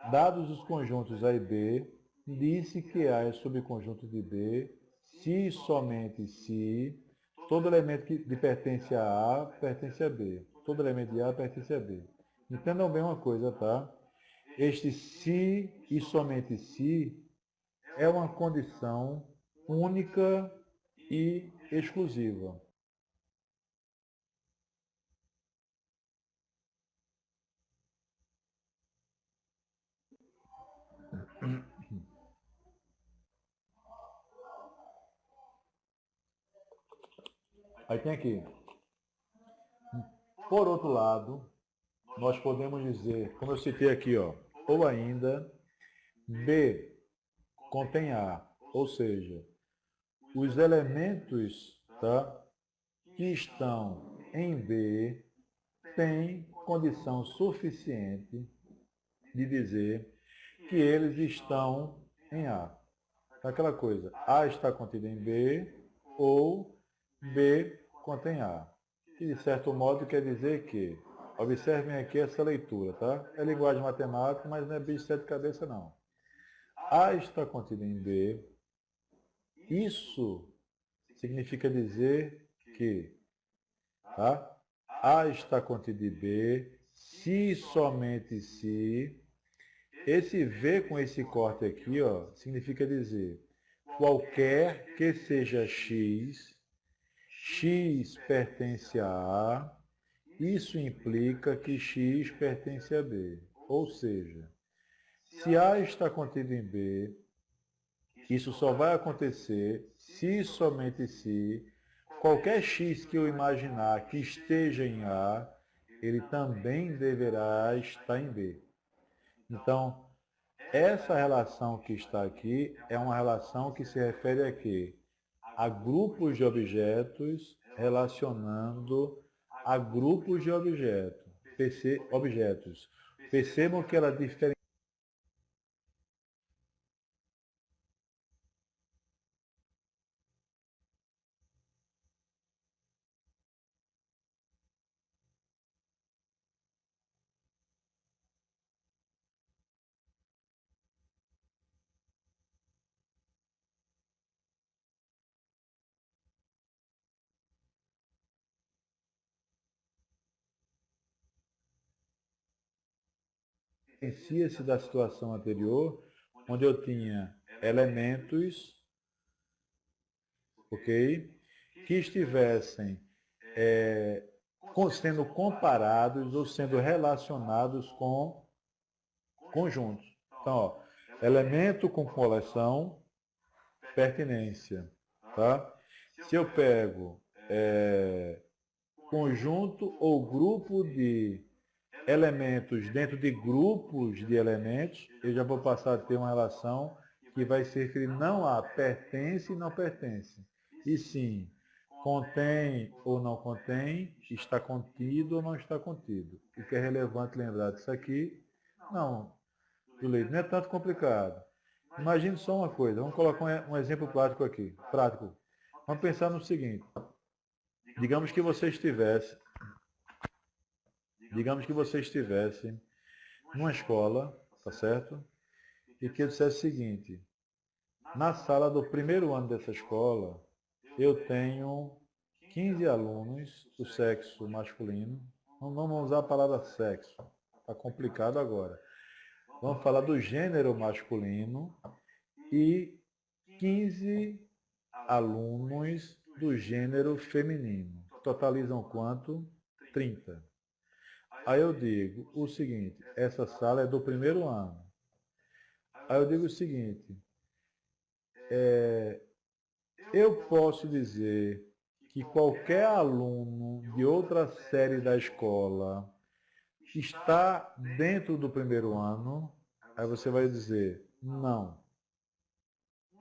dados os conjuntos A e B, disse que A é subconjunto de B, se e somente se todo elemento que pertence a A pertence a B. Todo elemento de A pertence a B. Entendam bem uma coisa, tá? Este se e somente se é uma condição única e exclusiva. Aí tem aqui. Por outro lado, nós podemos dizer, como eu citei aqui, ó, ou ainda, B contém A, ou seja, os elementos, tá, que estão em B têm condição suficiente de dizer que eles estão em A. Aquela coisa, A está contido em B ou B contém A. Que, de certo modo, quer dizer que, observem aqui essa leitura, tá? É linguagem matemática, mas não é bicho de sete cabeças, não. A está contido em B, isso significa dizer que, tá? A está contido em B, se e somente se. Esse V com esse corte aqui, ó, significa dizer qualquer que seja X, X pertence a A, isso implica que X pertence a B. Ou seja, se A está contido em B, isso só vai acontecer se e somente se qualquer X que eu imaginar que esteja em A, ele também deverá estar em B. Então, essa relação que está aqui é uma relação que se refere a quê? A grupos de objetos relacionando a grupos de objetos. Percebam que ela diferencia. Diferencia-se da situação anterior, onde eu tinha elementos, ok, que estivessem sendo comparados ou sendo relacionados com conjuntos. Então, ó, elemento com coleção, pertinência. Tá? Se eu pego conjunto ou grupo de elementos dentro de grupos de elementos, eu já vou passar a ter uma relação que vai se referir não a pertence e não pertence, e sim contém ou não contém, está contido ou não está contido. O que é relevante lembrar disso aqui? Não, Juleide, não é tanto complicado. Imagine só uma coisa, vamos colocar um exemplo prático aqui. Prático. Vamos pensar no seguinte. Digamos que você estivesse numa escola, tá certo? E que eu dissesse o seguinte, na sala do primeiro ano dessa escola, eu tenho 15 alunos do sexo masculino. Não vamos usar a palavra sexo, está complicado agora. Vamos falar do gênero masculino e 15 alunos do gênero feminino. Totalizam quanto? 30. Aí eu digo o seguinte, essa sala é do primeiro ano. Aí eu digo o seguinte, eu posso dizer que qualquer aluno de outra série da escola está dentro do primeiro ano? Aí você vai dizer, não.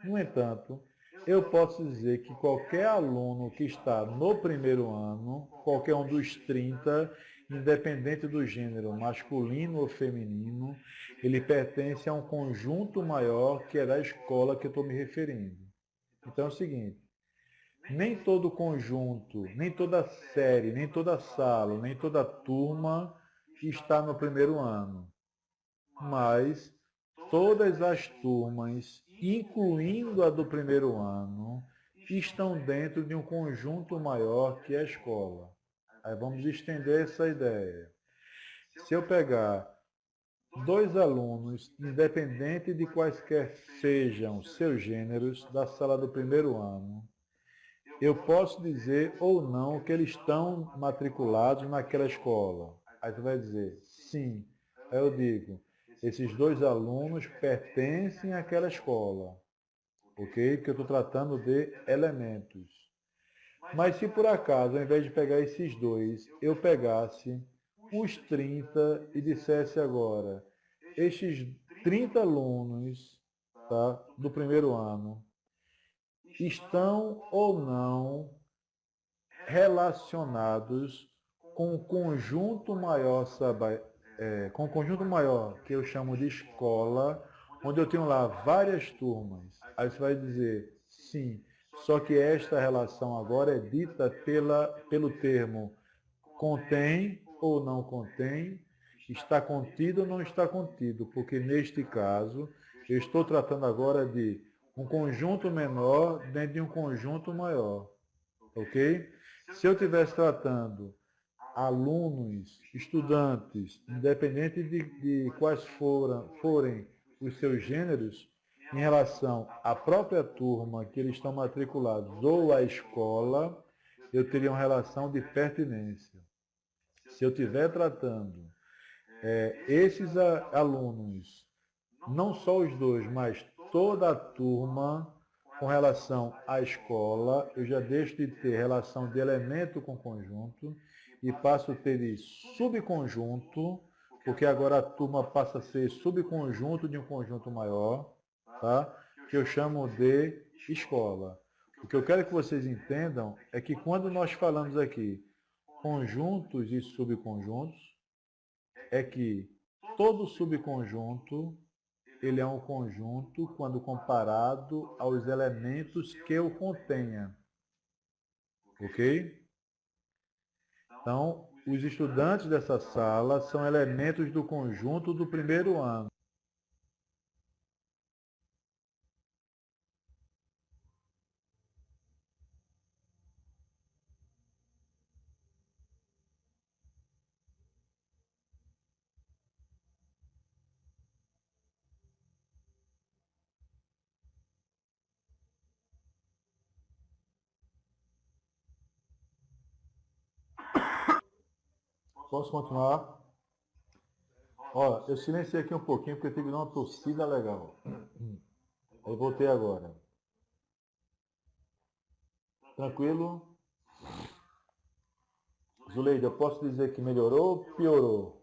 No entanto, eu posso dizer que qualquer aluno que está no primeiro ano, qualquer um dos 30, independente do gênero masculino ou feminino, ele pertence a um conjunto maior que é da escola que eu estou me referindo. Então é o seguinte, nem todo conjunto, nem toda série, nem toda sala, nem toda turma está no primeiro ano, mas todas as turmas, incluindo a do primeiro ano, estão dentro de um conjunto maior que a escola. Aí vamos estender essa ideia. Se eu pegar dois alunos, independente de quaisquer sejam seus gêneros, da sala do primeiro ano, eu posso dizer ou não que eles estão matriculados naquela escola. Aí você vai dizer, sim. Aí eu digo, esses dois alunos pertencem àquela escola, ok? Que eu estou tratando de elementos. Mas se por acaso, ao invés de pegar esses dois, eu pegasse os 30 e dissesse agora, estes 30 alunos, tá, do primeiro ano, estão ou não relacionados com o conjunto maior, com o conjunto maior que eu chamo de escola, onde eu tenho lá várias turmas. Aí você vai dizer, sim, só que esta relação agora é dita pelo termo contém ou não contém, está contido ou não está contido, porque neste caso eu estou tratando agora de um conjunto menor dentro de um conjunto maior, ok? Se eu estivesse tratando alunos, estudantes, independente de quais forem os seus gêneros, em relação à própria turma que eles estão matriculados ou à escola, eu teria uma relação de pertinência. Se eu estiver tratando esses alunos, não só os dois, mas toda a turma, com relação à escola, eu já deixo de ter relação de elemento com conjunto e passo a ter de subconjunto, porque agora a turma passa a ser subconjunto de um conjunto maior, tá? Que eu chamo de escola. O que eu quero que vocês entendam é que quando nós falamos aqui conjuntos e subconjuntos, é que todo subconjunto ele é um conjunto quando comparado aos elementos que o contenha. Ok? Então, os estudantes dessa sala são elementos do conjunto do primeiro ano. Posso continuar? Ó, eu silenciei aqui um pouquinho porque eu tive uma tossida legal. Aí voltei agora. Tranquilo? Zuleide, eu posso dizer que melhorou ou piorou?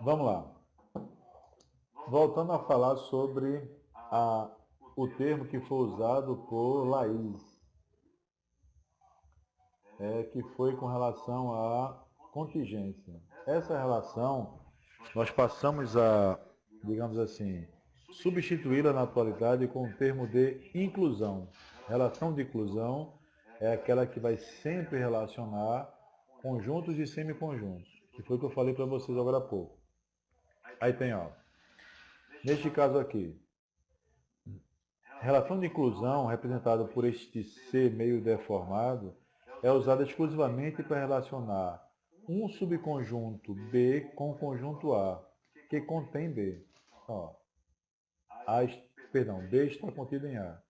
Vamos lá. Voltando a falar sobre o termo que foi usado por Laís, que foi com relação à contingência. Essa relação, nós passamos a, digamos assim, substituí-la na atualidade com o termo de inclusão. Relação de inclusão é aquela que vai sempre relacionar conjuntos e semiconjuntos, que foi o que eu falei para vocês agora há pouco. Aí tem, ó, neste caso aqui, relação de inclusão, representada por este C meio deformado, é usada exclusivamente para relacionar um subconjunto B com o conjunto A, que contém B. Ó, B está contido em A.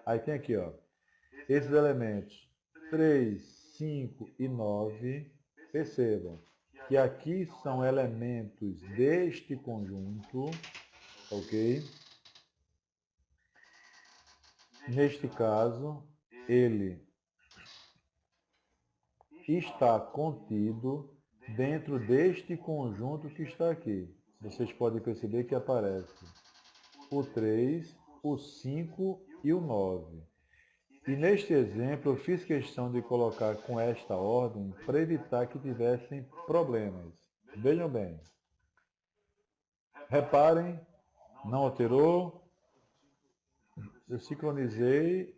Aí tem aqui, ó, esses elementos 3, 5 e 9, percebam que aqui são elementos deste conjunto, ok? Neste caso, ele está contido dentro deste conjunto que está aqui. Vocês podem perceber que aparece o 3, o 5 e o 9. E neste exemplo eu fiz questão de colocar com esta ordem para evitar que tivessem problemas. Vejam bem. Reparem, não alterou. Eu sincronizei.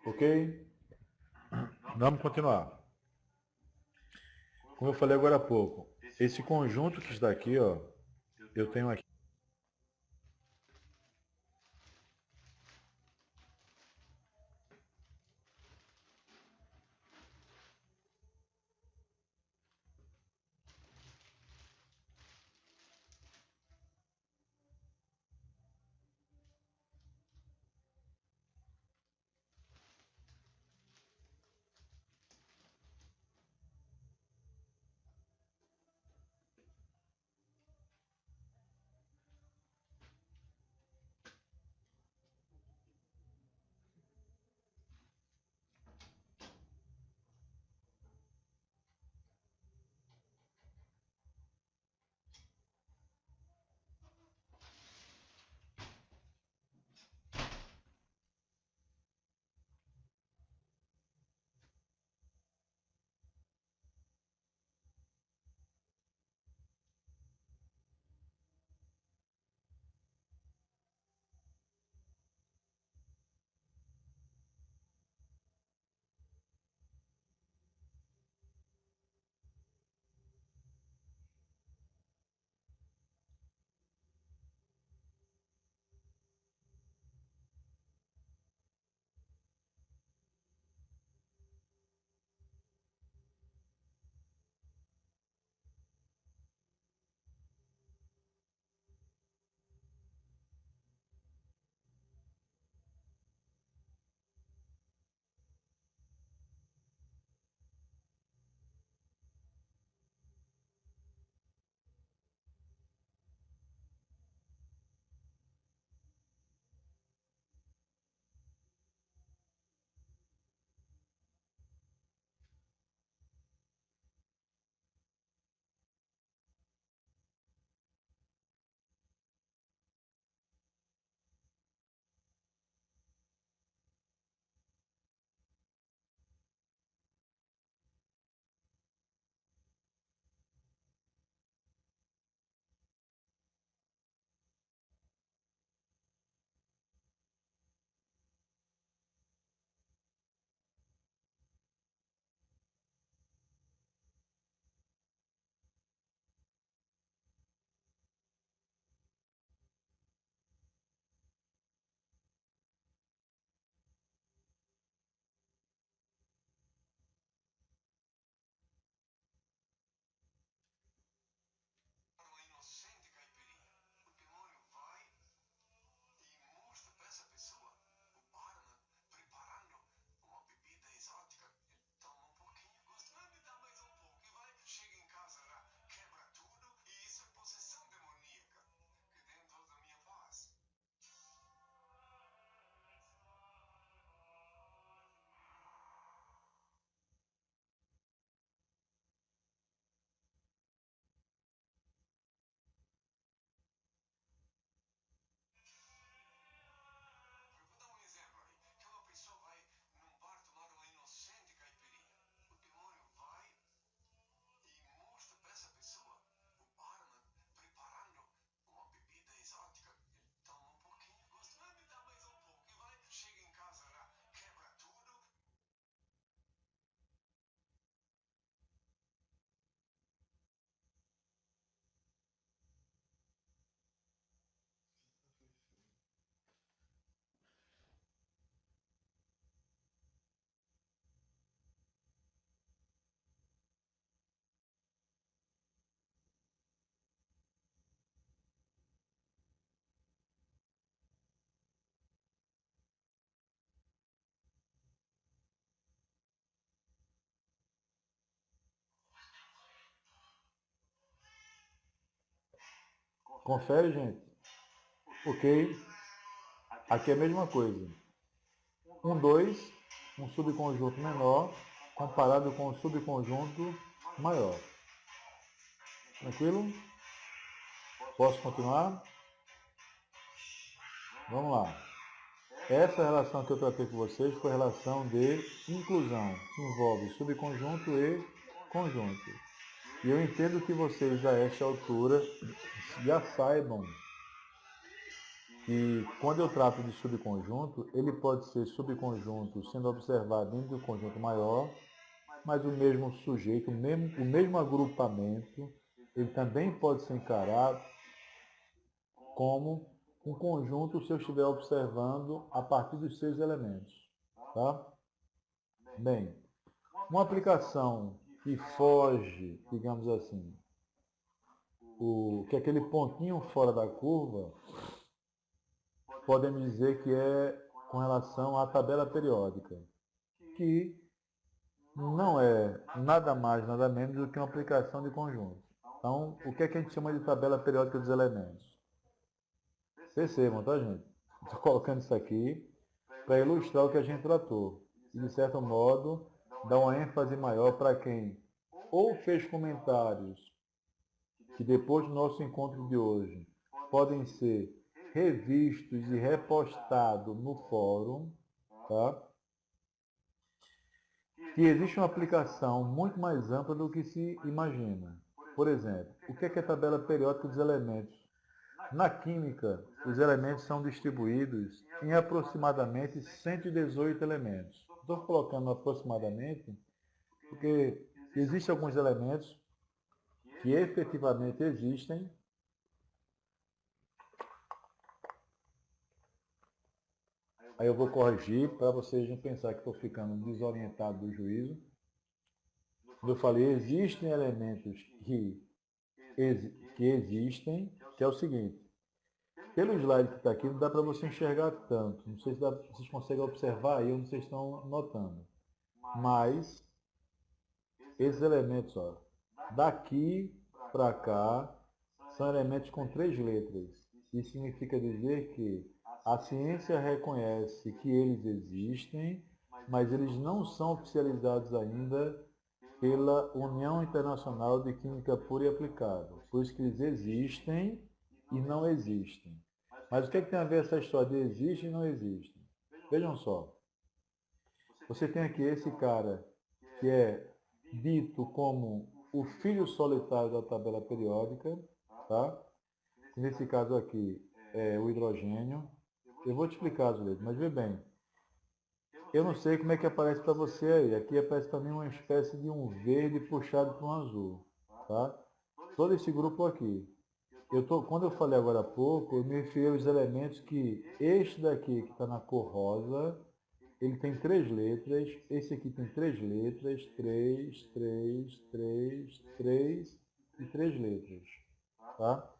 Ok? Vamos continuar. Como eu falei agora há pouco, esse conjunto que está aqui, ó, eu tenho aqui. Confere, gente? Ok. Aqui é a mesma coisa. 1, 2, um subconjunto menor comparado com o subconjunto maior. Tranquilo? Posso continuar? Vamos lá. Essa relação que eu tratei com vocês foi a relação de inclusão, que envolve subconjunto e conjunto. E eu entendo que vocês, a esta altura, já saibam que quando eu trato de subconjunto, ele pode ser subconjunto sendo observado dentro do conjunto maior, mas o mesmo sujeito, o mesmo agrupamento, ele também pode ser encarado como um conjunto se eu estiver observando a partir dos seus elementos. Tá? Bem, uma aplicação que foge, digamos assim, que é aquele pontinho fora da curva, podemos dizer que é com relação à tabela periódica, que não é nada mais, nada menos do que uma aplicação de conjunto. Então, o que é que a gente chama de tabela periódica dos elementos? Percebam, tá, gente? Estou colocando isso aqui para ilustrar o que a gente tratou. E, de certo modo, dar uma ênfase maior para quem ou fez comentários que depois do nosso encontro de hoje podem ser revistos e repostados no fórum, tá? Que existe uma aplicação muito mais ampla do que se imagina. Por exemplo, o que é a tabela periódica dos elementos? Na química, os elementos são distribuídos em aproximadamente 118 elementos. Estou colocando aproximadamente porque existem alguns elementos que efetivamente existem. Aí eu vou corrigir para vocês não pensarem que estou ficando desorientado do juízo. Eu falei, existem elementos que existem, que é o seguinte. Pelo slide que está aqui, não dá para você enxergar tanto. Não sei se vocês conseguem observar aí onde vocês estão notando. Mas, esses elementos, ó, daqui para cá, são elementos com 3 letras. Isso significa dizer que a ciência reconhece que eles existem, mas eles não são oficializados ainda pela União Internacional de Química Pura e Aplicada. Por isso que eles existem e não existem. Mas o que, é que tem a ver essa história de existe e não existe? Vejam só. Você tem aqui esse cara que é dito como o filho solitário da tabela periódica, tá? Nesse caso aqui é o hidrogênio. Eu vou te explicar, Zuleide, mas vê bem. Eu não sei como é que aparece para você aí. Aqui aparece para mim uma espécie de um verde puxado para um azul. Tá? Todo esse grupo aqui. Quando eu falei agora há pouco, eu me referi aos elementos que este daqui, que está na cor rosa, ele tem 3 letras. Esse aqui tem 3 letras. 3, 3, 3, 3 e 3 letras. Tá?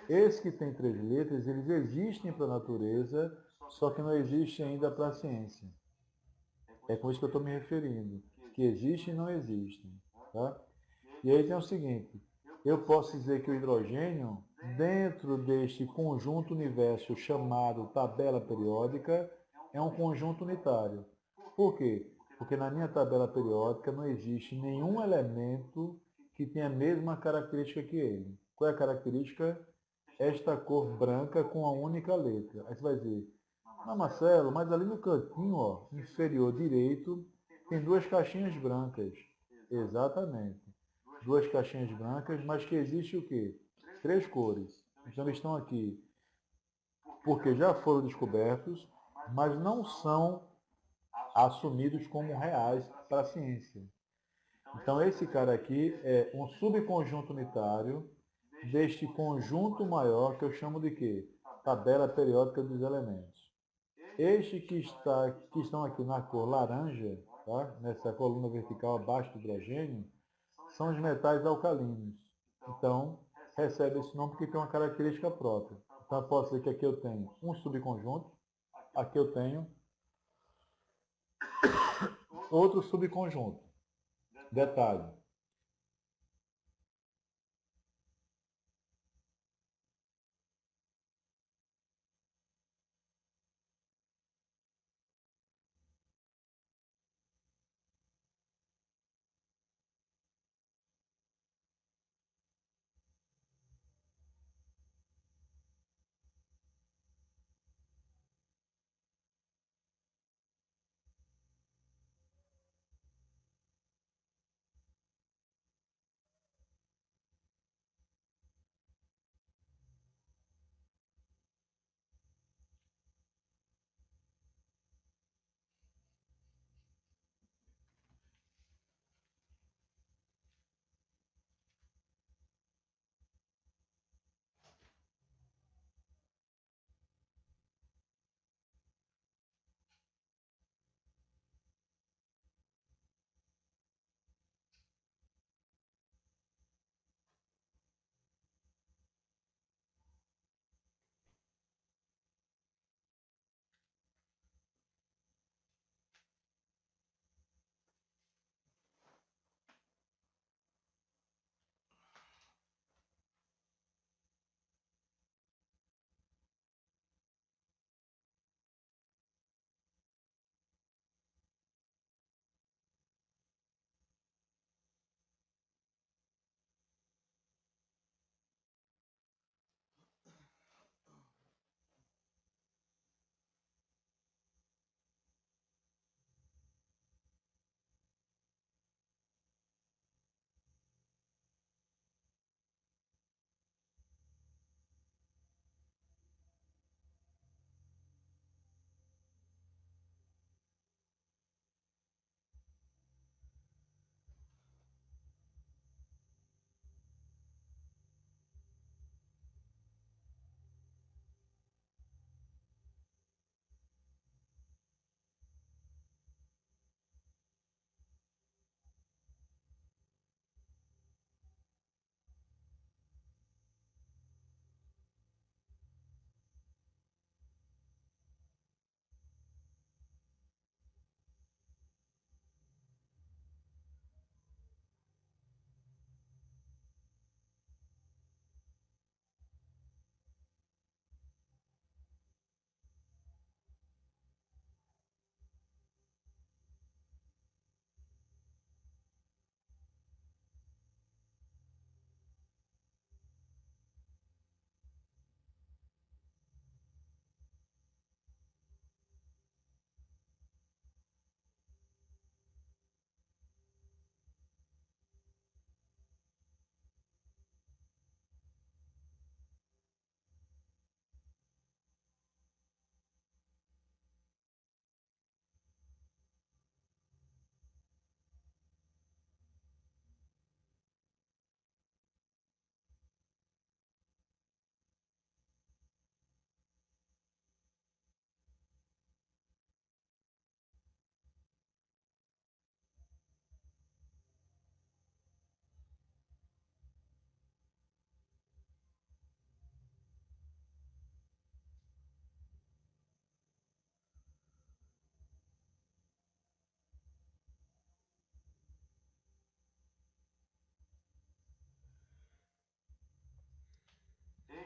Esses que têm 3 letras, eles existem para a natureza, só que não existem ainda para a ciência. É com isso que eu estou me referindo, que existem e não existem. Tá? E aí tem o seguinte, eu posso dizer que o hidrogênio, dentro deste conjunto universo chamado tabela periódica, é um conjunto unitário. Por quê? Porque na minha tabela periódica não existe nenhum elemento que tenha a mesma característica que ele. Qual é a característica? Esta cor branca com a única letra. Aí você vai dizer, ah, Marcelo, mas ali no cantinho, ó, inferior direito, tem 2 caixinhas brancas. Exatamente. 2 caixinhas brancas, mas que existe o quê? 3 cores. Então eles estão aqui porque já foram descobertos, mas não são assumidos como reais para a ciência. Então esse cara aqui é um subconjunto unitário deste conjunto maior que eu chamo de quê? Tabela periódica dos elementos. Este que estão aqui na cor laranja, tá? Nessa coluna vertical abaixo do hidrogênio, são os metais alcalinos. Então, recebe esse nome porque tem uma característica própria. Então, eu posso dizer que aqui eu tenho um subconjunto, aqui eu tenho outro subconjunto. Detalhe.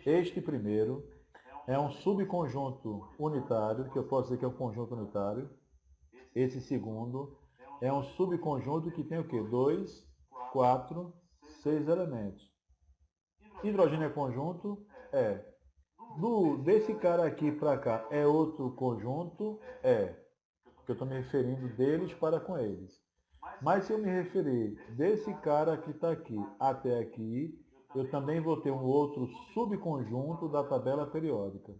Este primeiro é um subconjunto unitário, que eu posso dizer que é um conjunto unitário. Esse segundo é um subconjunto que tem o quê? 2, 4, 6 elementos. Hidrogênio é conjunto? É. Desse cara aqui para cá é outro conjunto? É. Porque eu estou me referindo deles para com eles. Mas se eu me referir desse cara que está aqui até aqui, eu também vou ter um outro subconjunto da tabela periódica.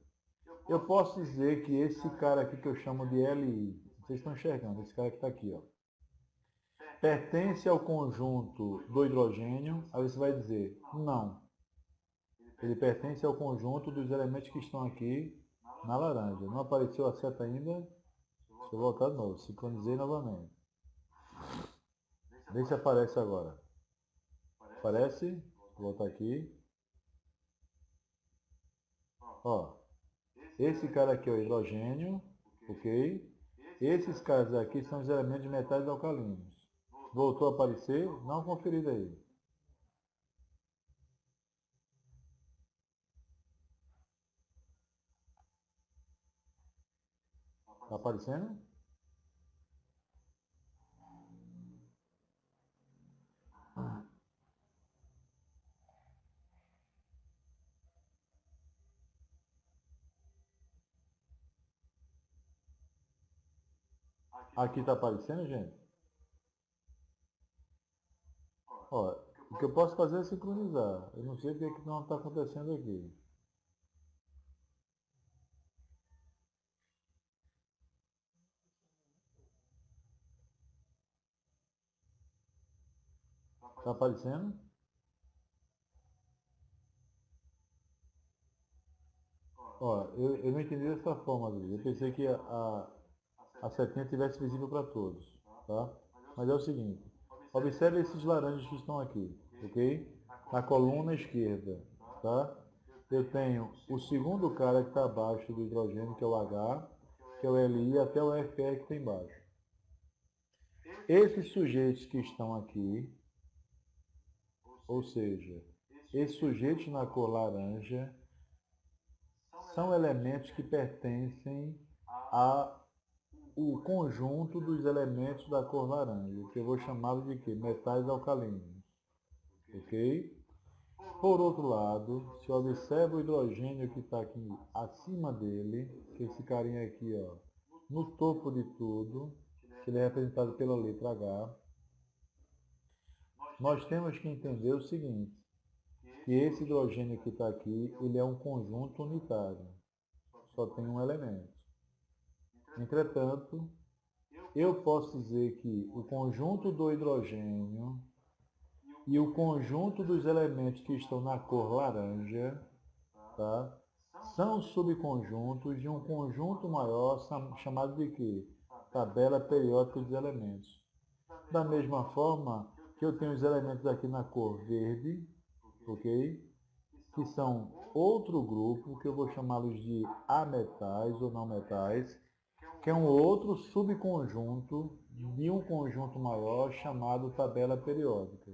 Eu posso dizer que esse cara aqui que eu chamo de Li, vocês estão enxergando, esse cara que está aqui, ó, pertence ao conjunto do hidrogênio, aí você vai dizer, não. Ele pertence ao conjunto dos elementos que estão aqui na laranja. Não apareceu a seta ainda? Deixa eu voltar de novo, sincronizei novamente. Vê se aparece agora. Aparece? Vou voltar aqui. Ó, esse cara aqui é o hidrogênio, ok? Esses caras aqui são os elementos de metais alcalinos. Voltou a aparecer? Dá uma conferida aí. Está aparecendo? Aqui está aparecendo, gente? Ó, o que eu posso fazer é sincronizar. Eu não sei o que, é que não está acontecendo aqui. Está aparecendo? Ó, eu não entendi dessa forma, Luiz. Eu pensei que a setinha tivesse visível para todos, tá? Mas é o seguinte, observe esses laranjas que estão aqui, ok? Na coluna esquerda, tá? Eu tenho o segundo cara que está abaixo do hidrogênio, que é o H, que é o Li, até o Fe que está embaixo. Esses sujeitos que estão aqui, ou seja, esses sujeitos na cor laranja, são elementos que pertencem ao conjunto dos elementos da cor laranja, que eu vou chamá-lo de quê? Metais alcalinos. Ok? Por outro lado, se eu observo o hidrogênio que está aqui acima dele, que é esse carinha aqui, ó, no topo de tudo, que ele é representado pela letra H, nós temos que entender o seguinte, que esse hidrogênio que está aqui, ele é um conjunto unitário, só tem um elemento. Entretanto, eu posso dizer que o conjunto do hidrogênio e o conjunto dos elementos que estão na cor laranja, tá, são subconjuntos de um conjunto maior chamado de quê? Tabela periódica dos elementos. Da mesma forma que eu tenho os elementos aqui na cor verde, ok? Que são outro grupo, que eu vou chamá-los de ametais ou não metais, que é um outro subconjunto de um conjunto maior chamado tabela periódica.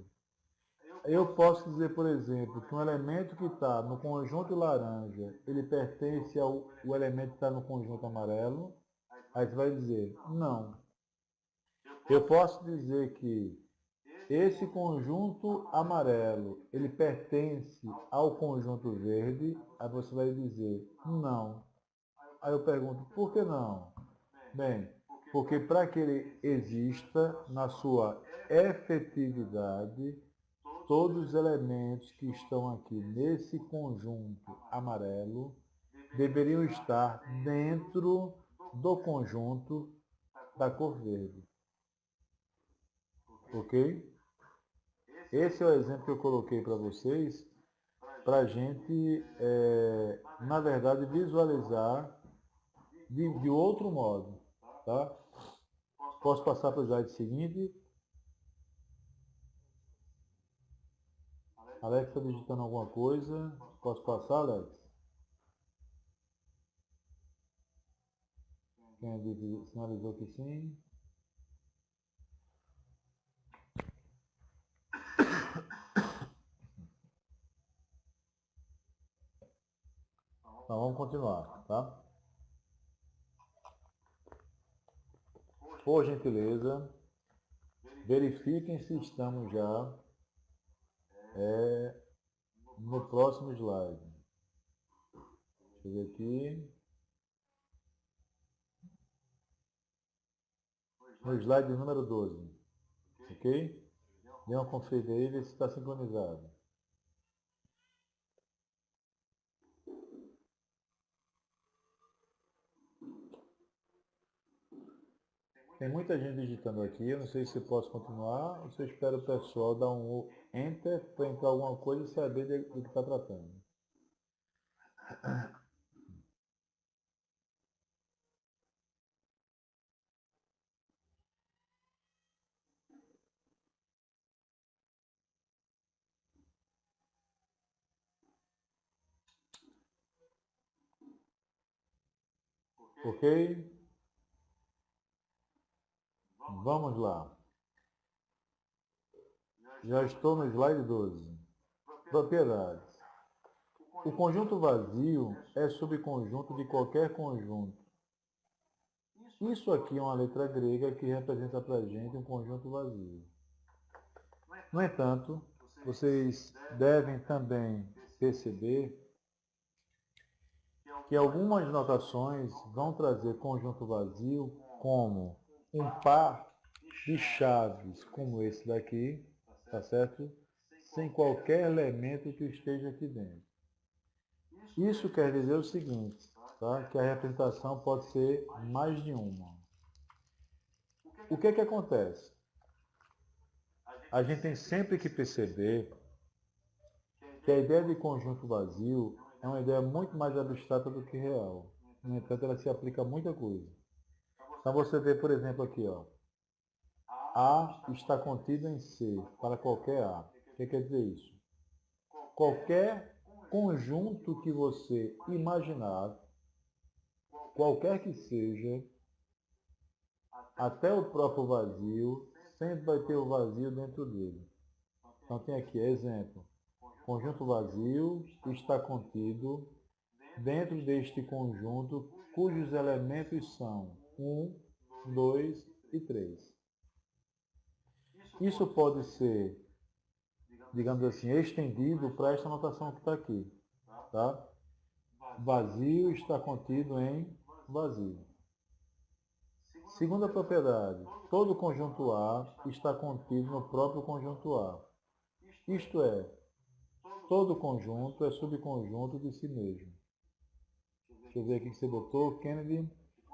Eu posso dizer, por exemplo, que um elemento que está no conjunto laranja, ele pertence ao elemento que está no conjunto amarelo. Aí você vai dizer, não. Eu posso dizer que esse conjunto amarelo, ele pertence ao conjunto verde. Aí você vai dizer, não. Aí eu pergunto, por que não? Bem, porque para que ele exista na sua efetividade, todos os elementos que estão aqui nesse conjunto amarelo deveriam estar dentro do conjunto da cor verde. Ok? Esse é o exemplo que eu coloquei para vocês, para a gente, na verdade, visualizar de outro modo. Tá? Posso passar para o slide seguinte. Alex está digitando alguma coisa. Posso passar, Alex? Quem sinalizou que sim? Então vamos continuar, tá? Por gentileza, verifiquem se estamos já no próximo slide. Deixa eu ver aqui. No slide número 12. Ok? Dê uma conferida aí e vê se está sincronizado. Tem muita gente digitando aqui, eu não sei se posso continuar ou se eu espero o pessoal dar um Enter para entrar alguma coisa e saber do que está tratando. Ok? Vamos lá. Já estou no slide 12. Propriedades. O conjunto vazio é subconjunto de qualquer conjunto. Isso aqui é uma letra grega que representa para a gente um conjunto vazio. No entanto, vocês devem também perceber que algumas notações vão trazer conjunto vazio como um par de chaves, como esse daqui, tá certo? Sem qualquer elemento que esteja aqui dentro. Isso quer dizer o seguinte, tá? Que a representação pode ser mais de uma. O que que acontece? A gente tem sempre que perceber que a ideia de conjunto vazio é uma ideia muito mais abstrata do que real. No entanto, ela se aplica a muita coisa. Então você vê, por exemplo, aqui, ó, A está contido em C para qualquer A. O que quer dizer isso? Qualquer conjunto que você imaginar, qualquer que seja, até o próprio vazio, sempre vai ter o vazio dentro dele. Então tem aqui, exemplo, conjunto vazio está contido dentro deste conjunto cujos elementos são 1, 2 e 3. Isso pode ser, digamos assim, estendido para esta notação que está aqui. Tá? Vazio está contido em vazio. Segunda propriedade, todo conjunto A está contido no próprio conjunto A. Isto é, todo conjunto é subconjunto de si mesmo. Deixa eu ver aqui que você botou, Kennedy.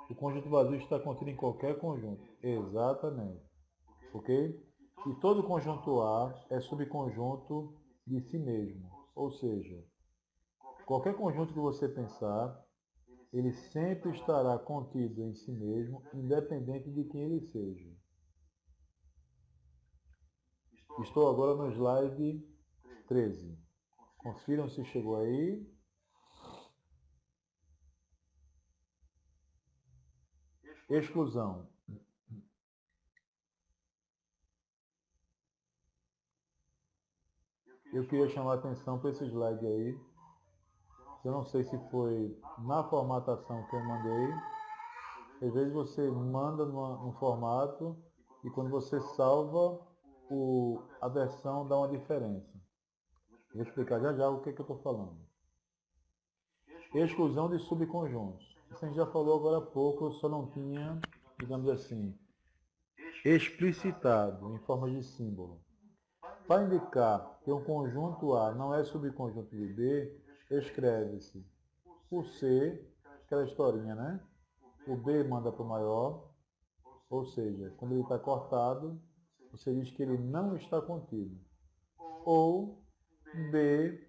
O conjunto vazio está contido em qualquer conjunto. Exatamente. Ok? E todo conjunto A é subconjunto de si mesmo. Ou seja, qualquer conjunto que você pensar, ele sempre estará contido em si mesmo, independente de quem ele seja. Estou agora no slide 13. Confiram se chegou aí. Exclusão. Eu queria chamar a atenção para esse slide aí. Eu não sei se foi na formatação que eu mandei. Às vezes você manda num formato e quando você salva, a versão dá uma diferença. Vou explicar já já o que eu estou falando. Exclusão de subconjuntos. Isso a gente já falou agora há pouco, eu só não tinha, digamos assim, explicitado em forma de símbolo. Para indicar que um conjunto A não é subconjunto de B, escreve-se o C, aquela historinha, né? O B manda para o maior, ou seja, quando ele está cortado, você diz que ele não está contido. Ou B,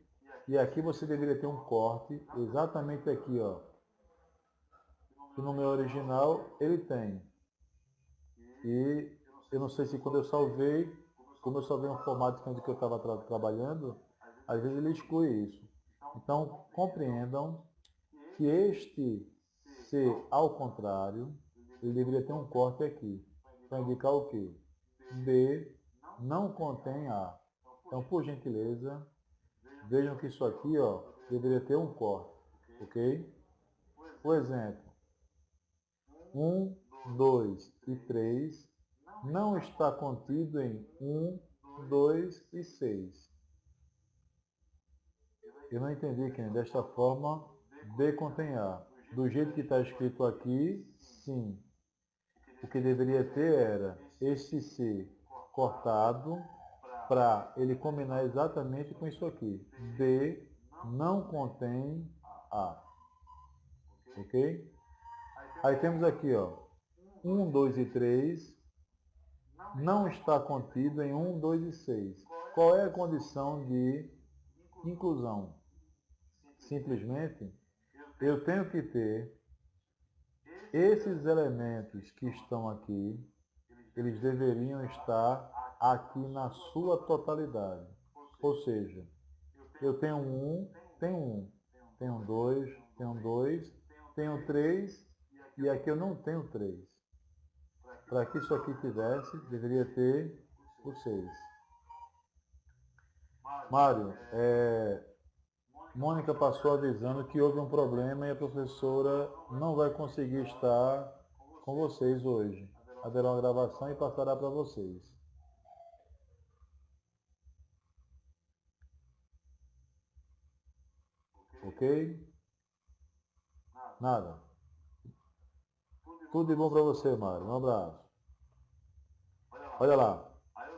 e aqui você deveria ter um corte, exatamente aqui, ó. Que no meu original ele tem. E eu não sei se quando eu salvei, como eu salvei um formato que eu estava trabalhando, às vezes ele exclui isso. Então, compreendam que este C ao contrário, ele deveria ter um corte aqui, para indicar o quê? B não contém A. Então, por gentileza, vejam que isso aqui, ó, deveria ter um corte. ok? O exemplo, 1, 2 e 3 não está contido em 1, 2 e 6. Eu não entendi, Ken. Desta forma, B contém A. Do jeito que está escrito aqui, sim. O que deveria ter era este C cortado para ele combinar exatamente com isso aqui. B não contém A. Ok? Aí temos aqui, ó, 1, 2 e 3 não está contido em 1, 2 e 6. Qual é a condição de inclusão? Simplesmente, eu tenho que ter esses elementos que estão aqui, eles deveriam estar aqui na sua totalidade. Ou seja, eu tenho 1, tenho 1, tenho 2, tenho 2, tenho 3 e aqui eu não tenho 3. Para que isso aqui tivesse, deveria ter o 6. Mário, Mônica passou avisando que houve um problema e a professora não vai conseguir estar com vocês hoje. Haverá uma gravação e passará para vocês. Ok? Nada. Tudo de bom para você, Mário. Um abraço. Olha lá.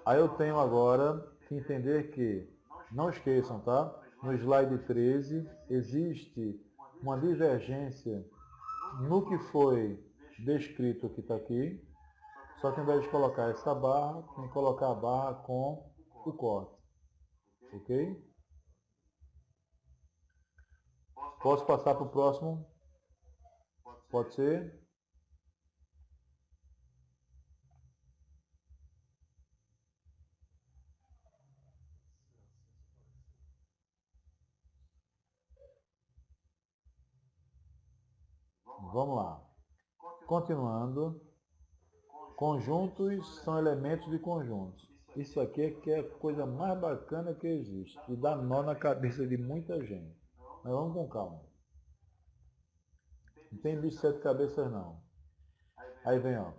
Aí eu tenho agora que entender que, não esqueçam, tá? No slide 13 existe uma divergência no que foi descrito que está aqui, só que ao invés de colocar essa barra, tem que colocar a barra com o corte. Ok? Posso passar para o próximo? Pode ser? Vamos lá. Continuando. Conjuntos são elementos de conjuntos. Isso aqui é que é a coisa mais bacana que existe e dá nó na cabeça de muita gente. Mas vamos com calma. Não tem bicho de sete cabeças não. Aí vem, ó.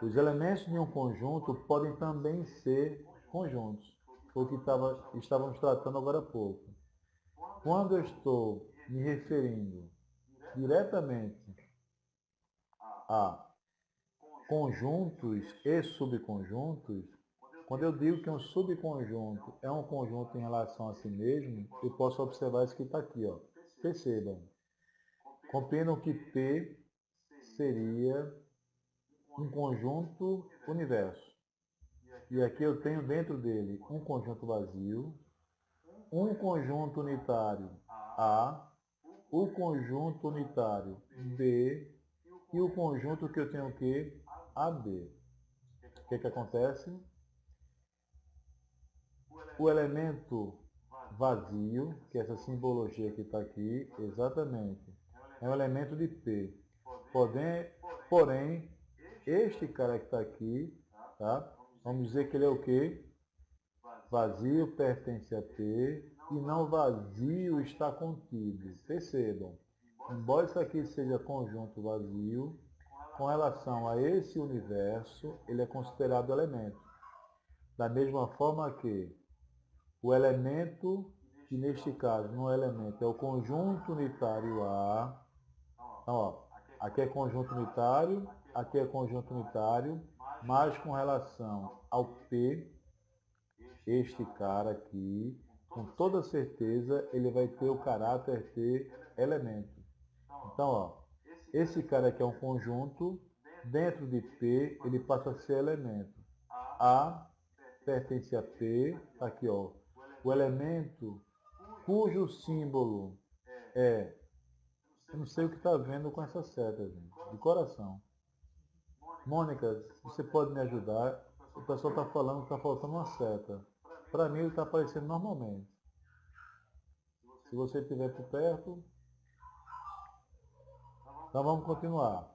Os elementos de um conjunto podem também ser conjuntos. Foi o que estávamos tratando agora há pouco. Quando eu estou me referindo diretamente a conjuntos e subconjuntos, quando eu digo que um subconjunto é um conjunto em relação a si mesmo, eu posso observar isso que está aqui, ó. Percebam. Compreendam que P seria um conjunto universo. E aqui eu tenho dentro dele um conjunto vazio, um conjunto unitário A, o conjunto unitário B e o conjunto que eu tenho o quê? AB. O que acontece? O elemento vazio, que é essa simbologia que está aqui, exatamente, é um elemento de P. Porém, este cara que está aqui, tá? Vamos dizer que ele é o quê? Vazio pertence a P e não vazio está contido. Percebam, embora isso aqui seja conjunto vazio, com relação a esse universo, ele é considerado elemento. Da mesma forma que o elemento, que neste caso não é elemento, é o conjunto unitário A. Então, ó, aqui é conjunto unitário, aqui é conjunto unitário, mas com relação ao P, este cara aqui, com toda certeza, ele vai ter o caráter de elemento. Então, ó, esse cara aqui é um conjunto, dentro de P, ele passa a ser elemento. A pertence a P, aqui, ó, o elemento cujo símbolo é, eu não sei o que está vendo com essa seta, gente, de coração. Mônica, você pode me ajudar? O pessoal está falando que está faltando uma seta. Para mim ele está aparecendo normalmente. Se você estiver por perto, então vamos continuar.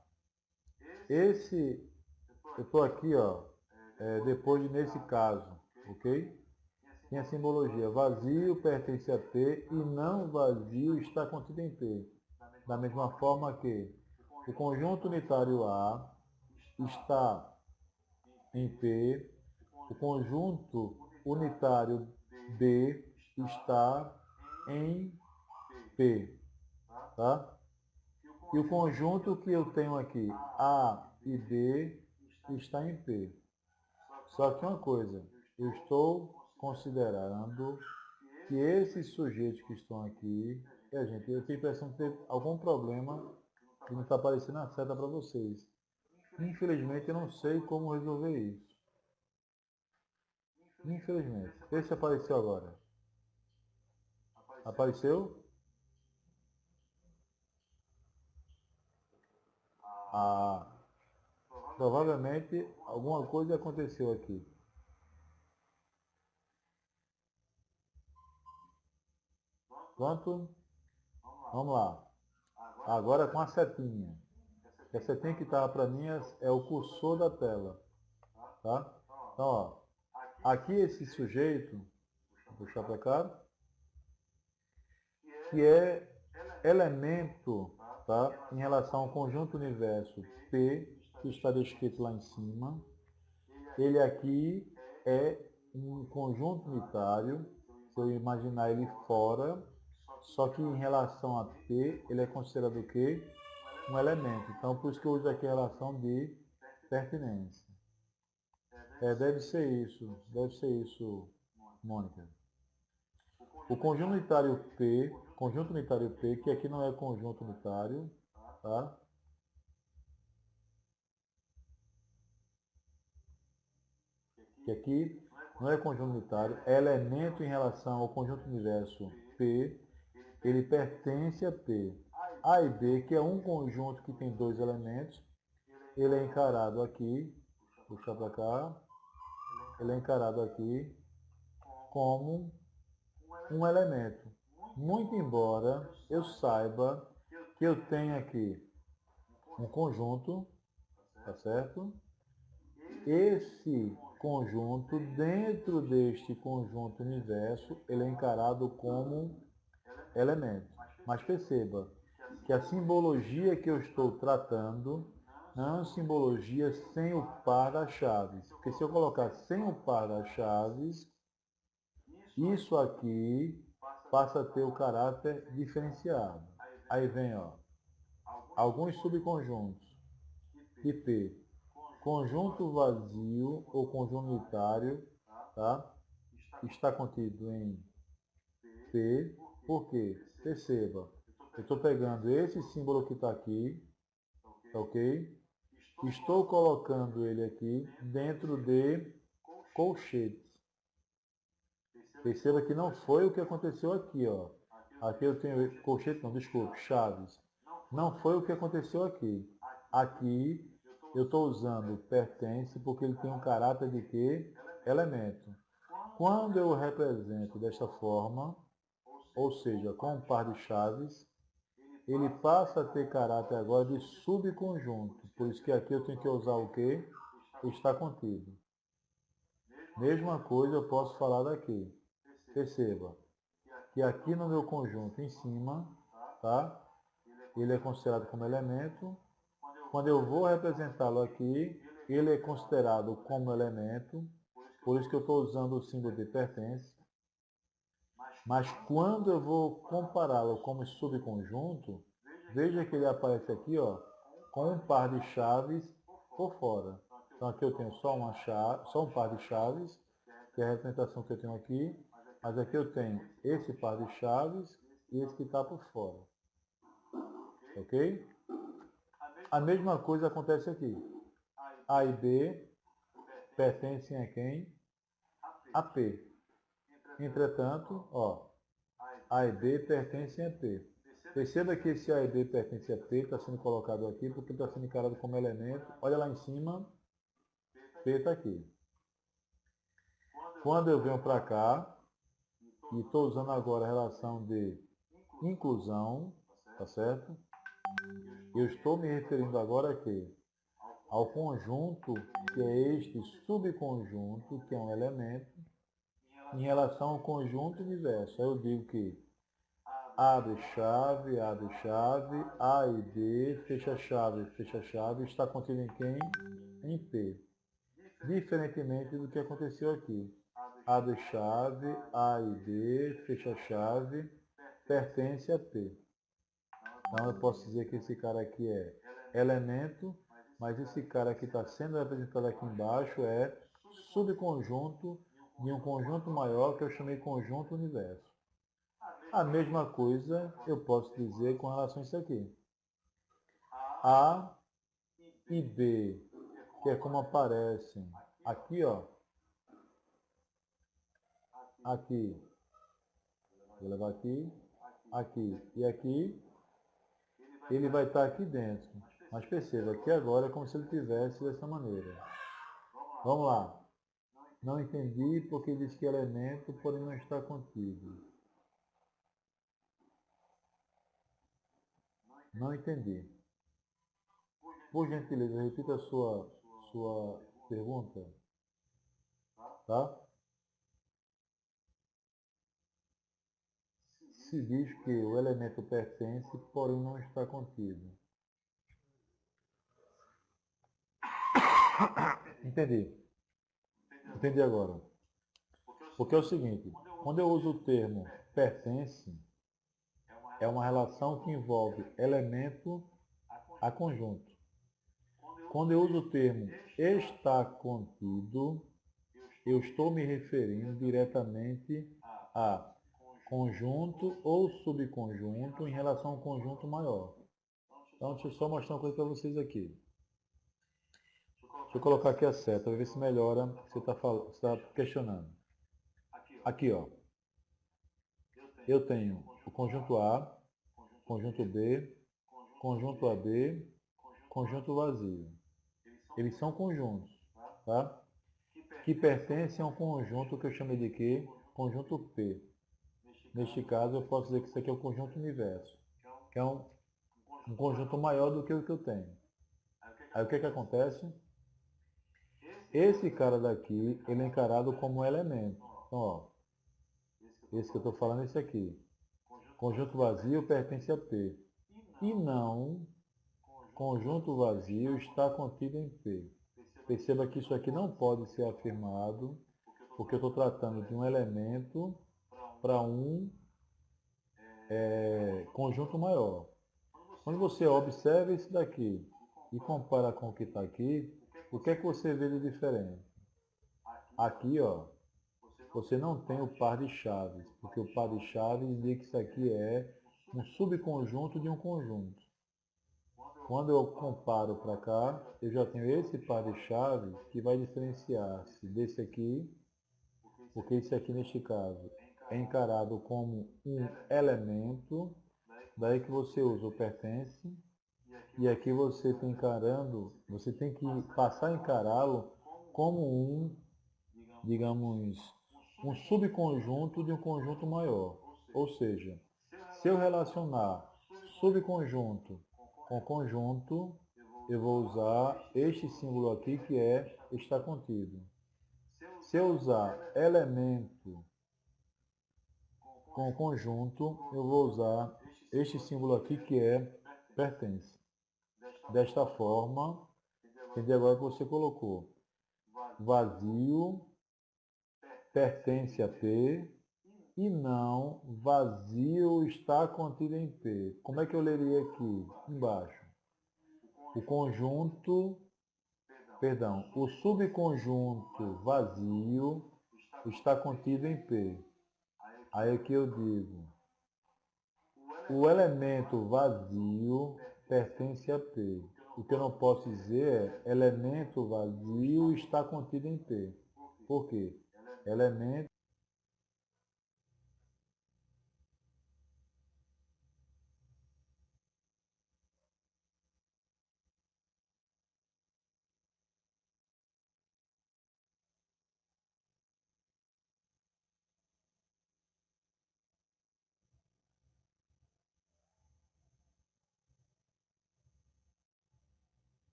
Esse, eu estou aqui, ó, depois de nesse caso, ok? Tem a simbologia, vazio pertence a P e não vazio está contido em P. Da mesma forma que o conjunto unitário A está em P, o conjunto unitário B está em P, tá? E o conjunto que eu tenho aqui, A e B, está em P. Só que uma coisa, eu estou considerando que esses sujeitos que estão aqui, gente, eu tenho a impressão de ter algum problema que não está aparecendo a seta para vocês. Infelizmente, eu não sei como resolver isso. Infelizmente. Vê se apareceu agora. Apareceu? Ah, provavelmente alguma coisa aconteceu aqui. Pronto? Vamos lá. Agora com a setinha. A setinha que estava para mim é o cursor da tela. Tá? Então, ó, aqui esse sujeito, vou puxar para cá, que é elemento, tá, em relação ao conjunto universo P, que está descrito lá em cima. Ele aqui é um conjunto unitário, se eu imaginar ele fora, só que em relação a P, ele é considerado o quê? Um elemento. Então, por isso que eu uso aqui a relação de pertinência. Deve ser isso, Mônica. O conjunto unitário P, que aqui não é conjunto unitário, tá? Que aqui não é conjunto unitário, é elemento em relação ao conjunto universo P, ele pertence a P. A e B, que é um conjunto que tem dois elementos, ele é encarado aqui, puxar para cá, ele é encarado aqui como um elemento. Muito embora eu saiba que eu tenho aqui um conjunto, tá certo? Esse conjunto, dentro deste conjunto universo, ele é encarado como elemento. Mas perceba que a simbologia que eu estou tratando não é uma simbologia sem o par das chaves. Porque se eu colocar sem o par das chaves, isso aqui passa a ter o caráter diferenciado. Aí vem, ó, alguns subconjuntos de P. Conjunto vazio ou conjunto unitário, tá? Está contido em P. Por quê? Perceba, eu estou pegando esse símbolo que está aqui, ok? Estou colocando ele aqui dentro de colchetes. Perceba que não foi o que aconteceu aqui, ó. Aqui eu tenho colchete, não, desculpe, chaves. Não foi o que aconteceu aqui. Aqui eu estou usando pertence porque ele tem um caráter de quê? Elemento. Quando eu represento desta forma, ou seja, com um par de chaves, ele passa a ter caráter agora de subconjunto. Por isso que aqui eu tenho que usar o quê? Está contido. Mesma coisa eu posso falar daqui. Perceba que aqui no meu conjunto em cima, tá? Ele é considerado como elemento. Quando eu vou representá-lo aqui, ele é considerado como elemento. Por isso que eu estou usando o símbolo de pertence. Mas quando eu vou compará-lo como subconjunto, veja que ele aparece aqui, ó, com um par de chaves por fora. Então aqui eu tenho só um par de chaves, que é a representação que eu tenho aqui, mas aqui eu tenho esse par de chaves e esse que está por fora. Ok? A mesma coisa acontece aqui. A e B pertencem a quem? A P. Entretanto, ó, A e B pertencem a P. Perceba que esse A e B pertence a P, está sendo colocado aqui porque está sendo encarado como elemento. Olha lá em cima, P está aqui. Quando eu venho para cá, e estou usando agora a relação de inclusão, tá certo? Eu estou me referindo agora aqui ao conjunto, que é este subconjunto, que é um elemento, em relação ao conjunto universo. Aí eu digo que abre chave, A e B, fecha chave, está contido em quem? Em P. Diferentemente do que aconteceu aqui. Abre chave, A e B, fecha chave, pertence a P. Então eu posso dizer que esse cara aqui é elemento, mas esse cara que está sendo representado aqui embaixo é subconjunto de um conjunto maior que eu chamei conjunto universo. A mesma coisa eu posso dizer com relação a isso aqui. A e B, que é como aparecem aqui, ó. Aqui. Vou levar aqui, aqui e aqui. Ele vai estar aqui dentro. Mas perceba que agora é como se ele estivesse dessa maneira. Vamos lá. Não entendi porque diz que elemento porém não está contido. Não entendi. Por gentileza, repita a sua pergunta. Tá? Se diz que o elemento pertence, porém não está contido. Entendi. Entendi agora. Porque é o seguinte, quando eu uso o termo pertence, é uma relação que envolve elemento a conjunto. Quando eu uso o termo está contido, eu estou me referindo diretamente a conjunto ou subconjunto em relação a um conjunto maior. Então, deixa eu só mostrar uma coisa para vocês aqui. Deixa eu colocar aqui a seta, para ver se melhora o que você está questionando. Aqui, ó. Eu tenho o conjunto A, conjunto B, conjunto AB, conjunto vazio. Eles são conjuntos, tá? Que pertencem a um conjunto que eu chamei de quê? Conjunto P. Neste caso, eu posso dizer que isso aqui é o conjunto universo, que é um conjunto maior do que o que eu tenho. Aí o que acontece? Esse cara daqui, ele é encarado como um elemento. Então, ó, esse que eu estou falando é esse aqui. Conjunto vazio pertence a P. E não, conjunto vazio está contido em P. Perceba que isso aqui não pode ser afirmado, porque eu estou tratando de um elemento para um conjunto maior. Quando você observa isso daqui e compara com o que está aqui, o que é que você vê de diferente? Aqui, ó, você não tem o par de chaves, porque o par de chaves indica que isso aqui é um subconjunto de um conjunto. Quando eu comparo para cá, eu já tenho esse par de chaves que vai diferenciar-se desse aqui, porque esse aqui, neste caso, é encarado como um elemento, daí que você usa o pertence, e aqui você tem você tem que passar a encará-lo como um, digamos, um subconjunto de um conjunto maior. Ou seja, se eu relacionar subconjunto com conjunto, eu vou usar este símbolo aqui que é está contido. Se eu usar elemento com conjunto, eu vou usar este símbolo aqui que é pertence. Desta forma, entende agora que você colocou. Vazio pertence a P e não vazio está contido em P. Como é que eu leria aqui embaixo? O conjunto, perdão, o subconjunto vazio está contido em P. Aí aqui eu digo, o elemento vazio pertence a P. O que eu não posso dizer é elemento vazio está contido em P. Por quê? Elemento